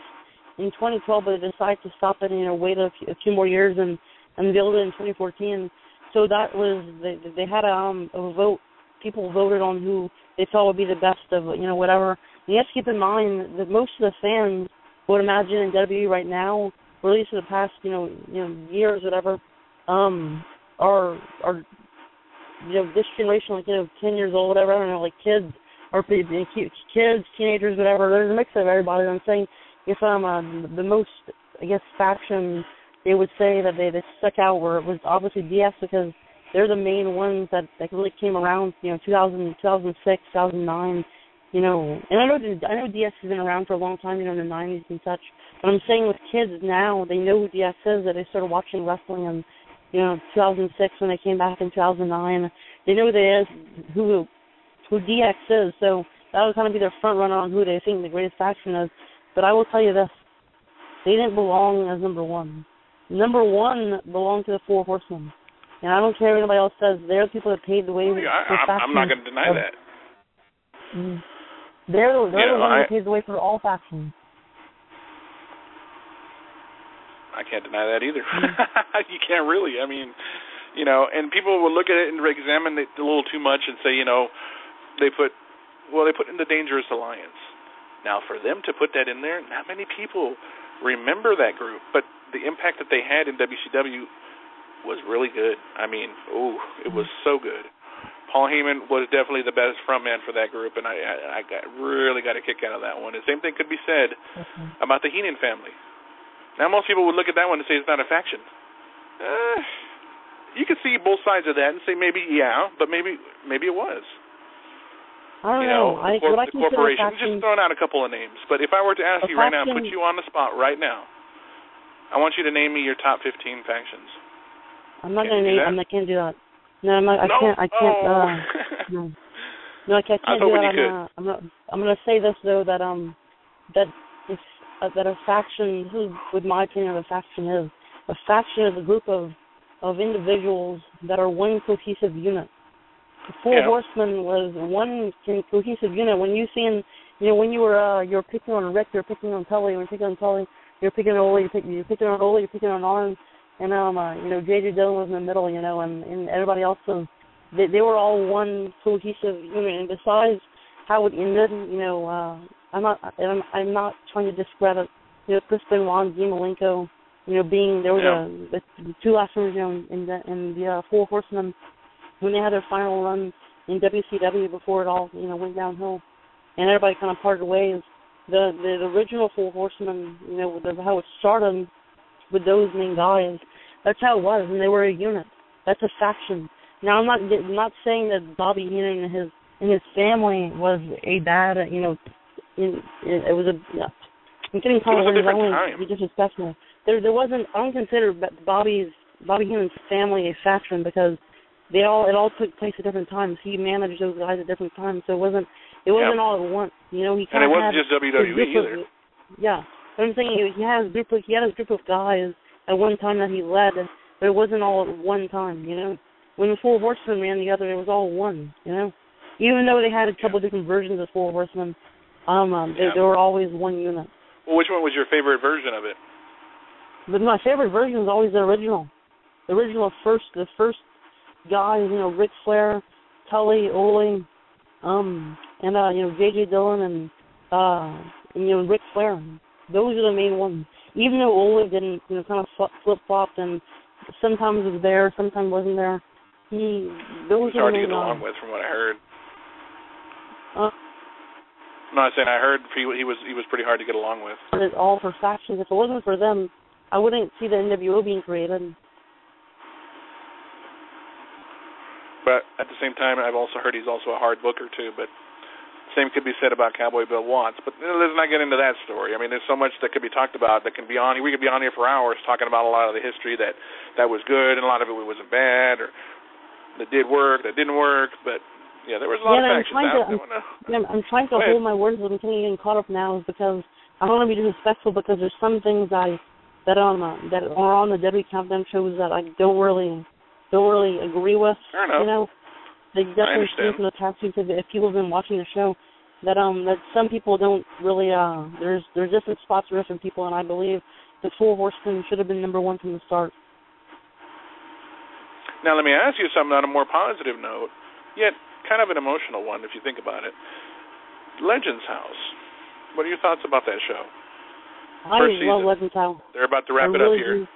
in 2012, but they decided to stop it and wait a few more years and build it in 2014. So that was they had a vote. People voted on who they thought would be the best of whatever. And you have to keep in mind that most of the fans would imagine in WWE right now, or at least for the past years, whatever, are this generation, like 10 years old, whatever. I don't know, like kids or kids, teenagers, whatever. There's a mix of everybody. I'm saying if the most, I guess, faction they would say that they stuck out were was obviously DS, because they're the main ones that really came around, 2000, 2006, 2009, and I know DS has been around for a long time, in the 90s and such, but I'm saying with kids now, they know who DS is, that they started watching wrestling in, 2006 when they came back in 2009. They know who DX is, so that would kind of be their front runner on who they think the greatest faction is. But I will tell you this, they didn't belong as number one. Number one belonged to the Four Horsemen. And I don't care what anybody else says. They're the people that paved the way for factions. I'm not going to deny that. They're the ones that paved the way for all factions. I can't deny that either. You can't really. I mean, and people will look at it and examine it a little too much and say, they put in the Dangerous Alliance. Now, for them to put that in there, not many people remember that group, but the impact that they had in WCW was really good. I mean, it was so good. Paul Heyman was definitely the best frontman for that group, and I really got a kick out of that one. The same thing could be said about the Heenan family. Now, most people would look at that one and say it's not a faction. You could see both sides of that and say maybe yeah, but maybe it was. I don't know. The corporation. Just throwing out a couple of names. But if I were to ask you right now, put you on the spot right now, I want you to name me your top 15 factions. I'm not going to name. I can't do that. No, I'm not, I can't. No, I can't do that. I'm going to say this though, that a faction. This is, with my opinion, what a faction is. A faction is a group of individuals that are one cohesive unit. The Four Horsemen was one cohesive unit. When you seen, when you're picking on Rick, you're picking on Tully. When you're picking on Tully, you're picking on Ole. You're picking on Ole. You're picking on Arn. And J.J. Dillon was in the middle, and everybody else was. They were all one cohesive unit. And besides how it ended, I'm not trying to discredit, Chris Benoit and Dean Malenko, being there was the two last ones, in the Four Horsemen when they had their final run in WCW before it all, went downhill, and everybody kind of parted ways. The original Four Horsemen, how it started with those main guys. That's how it was, and they were a unit. That's a faction. Now, I'm not saying that Bobby Heenan and his family was a bad, it was a. I'm getting called I don't want to be disrespectful. There wasn't. I don't consider Bobby Heenan's family a faction because it all took place at different times. He managed those guys at different times, so it wasn't all at once. He kind and it wasn't just WWE either. Yeah, but I'm saying he had his group of guys at one time that he led, but it wasn't all at one time, When the Four Horsemen ran together, it was all one, Even though they had a couple different versions of Four Horsemen, they were always one unit. Well, which one was your favorite version of it? But my favorite version was always the original. The first guys, Ric Flair, Tully, Ole, and J.J. Dillon and Ric Flair. Those are the main ones. Even though Ole didn't, kind of flip-flopped and sometimes was there, sometimes wasn't there. Those hard to get along with, from what I heard. No, I said I heard he was pretty hard to get along with. It's all for factions. If it wasn't for them, I wouldn't see the NWO being created. But at the same time, I've also heard he's also a hard booker too. But same could be said about Cowboy Bill Watts. But let's not get into that story. I mean, there's so much that could be talked about that can be on. We could be on here for hours talking about a lot of the history that was good and a lot of it wasn't bad, or that did work, that didn't work. But yeah, there was a lot of factions. I'm trying to hold my words. I'm getting caught up now is because I don't want to be disrespectful because there's some things that are on the W Countdown shows that I don't really agree with. Fair enough. They definitely see from the past week if people have been watching the show that some people don't really there's different spots for different people, and I believe the Four Horsemen should have been number one from the start. Now let me ask you something on a more positive note, yet kind of an emotional one if you think about it. Legends House. What are your thoughts about that show? I love Legends House. They're about to wrap it up here.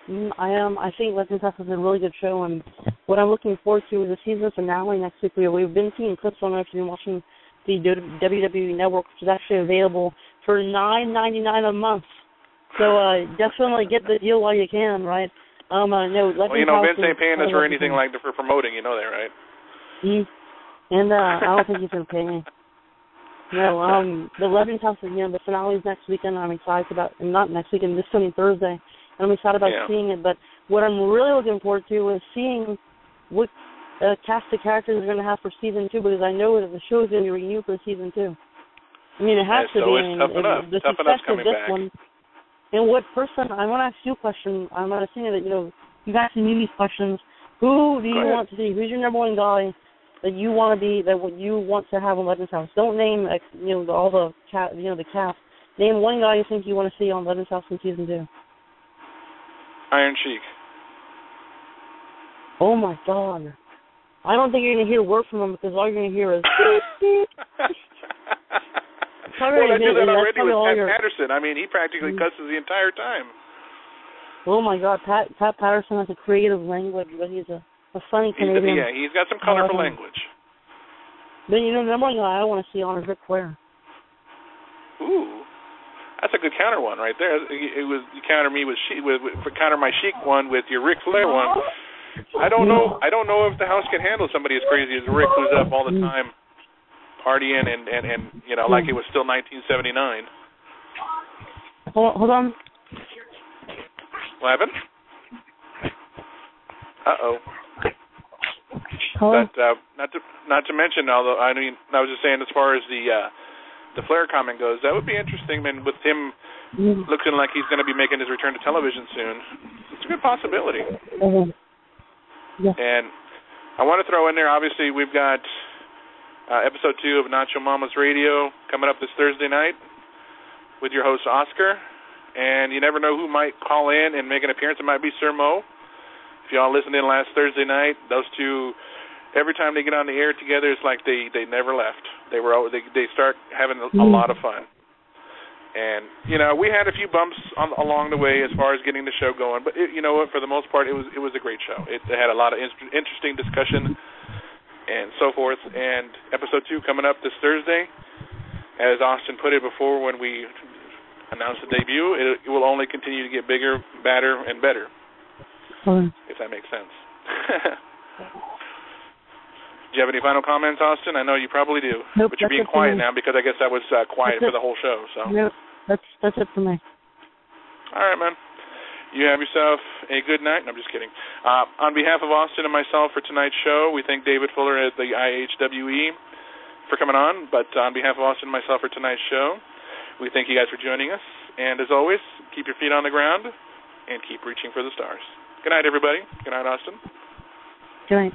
I think Legends House is a really good show, and what I'm looking forward to is the season finale next week. We've been seeing clips on it if you've been watching the WWE Network, which is actually available for $9.99 a month. So definitely get the deal while you can, right? No, Legends House Vince ain't paying us for anything like for promoting. You know that, right? And I don't think he's going to pay me. No, the Legends House is, the finale's next weekend. I'm excited about, and not next weekend, this coming Thursday. And I'm excited about seeing it. But what I'm really looking forward to is seeing what cast of characters are going to have for season 2, because I know that the show is going to be renewed for season 2. I mean, it has to be. It's tough enough. The tough success enough of this back. one. And what person? I want to ask you a question. I'm not assuming that you've asked me these questions. Who do you want to see? Who's your number one guy that you want to be? That what you want to have on Legends House? Don't name all the cast. Name one guy you think you want to see on Legends House in season 2. Iron Sheik. Oh my God! I don't think you're going to hear a word from him because all you're going to hear is. Well, I do that already with Pat Patterson. I mean, he practically cusses the entire time. Oh my God, Pat Patterson has a creative language, but he's a funny Canadian. Yeah, he's got some colorful language. But you know, the number one guy I want to see on is Ric Flair. Ooh, that's a good counter one right there. It was you counter me with counter my Sheik one with your Ric Flair one. I don't know if the house can handle somebody as crazy as Rick, who's up all the time partying and you know, like it was still 1979. Hold on. What happened? Uh-oh. But not to mention, although I mean, I was just saying, as far as the Flair comment goes, that would be interesting. Man, with him looking like he's going to be making his return to television soon, it's a good possibility. Yeah. And I want to throw in there, obviously, we've got episode 2 of Nacho Mama's Radio coming up this Thursday night with your host, Oscar. And you never know who might call in and make an appearance. It might be Sir Mo. If y'all listened in last Thursday night, those two, every time they get on the air together, it's like they never left. They start having a lot of fun. And, you know, we had a few bumps along the way as far as getting the show going, but you know what? For the most part, it was a great show. It had a lot of interesting discussion and so forth. And episode 2 coming up this Thursday, as Austin put it before when we announced the debut, it will only continue to get bigger, badder, and better. If that makes sense. Do you have any final comments, Austin? I know you probably do. Nope, but you're being quiet now because I guess that was quiet for the whole show. So. Nope, that's it for me. All right, man. You have yourself a good night. No, I'm just kidding. On behalf of Austin and myself for tonight's show, we thank David Fuller at the IHWE for coming on. But on behalf of Austin and myself for tonight's show, we thank you guys for joining us. And as always, keep your feet on the ground and keep reaching for the stars. Good night, everybody. Good night, Austin. Good night.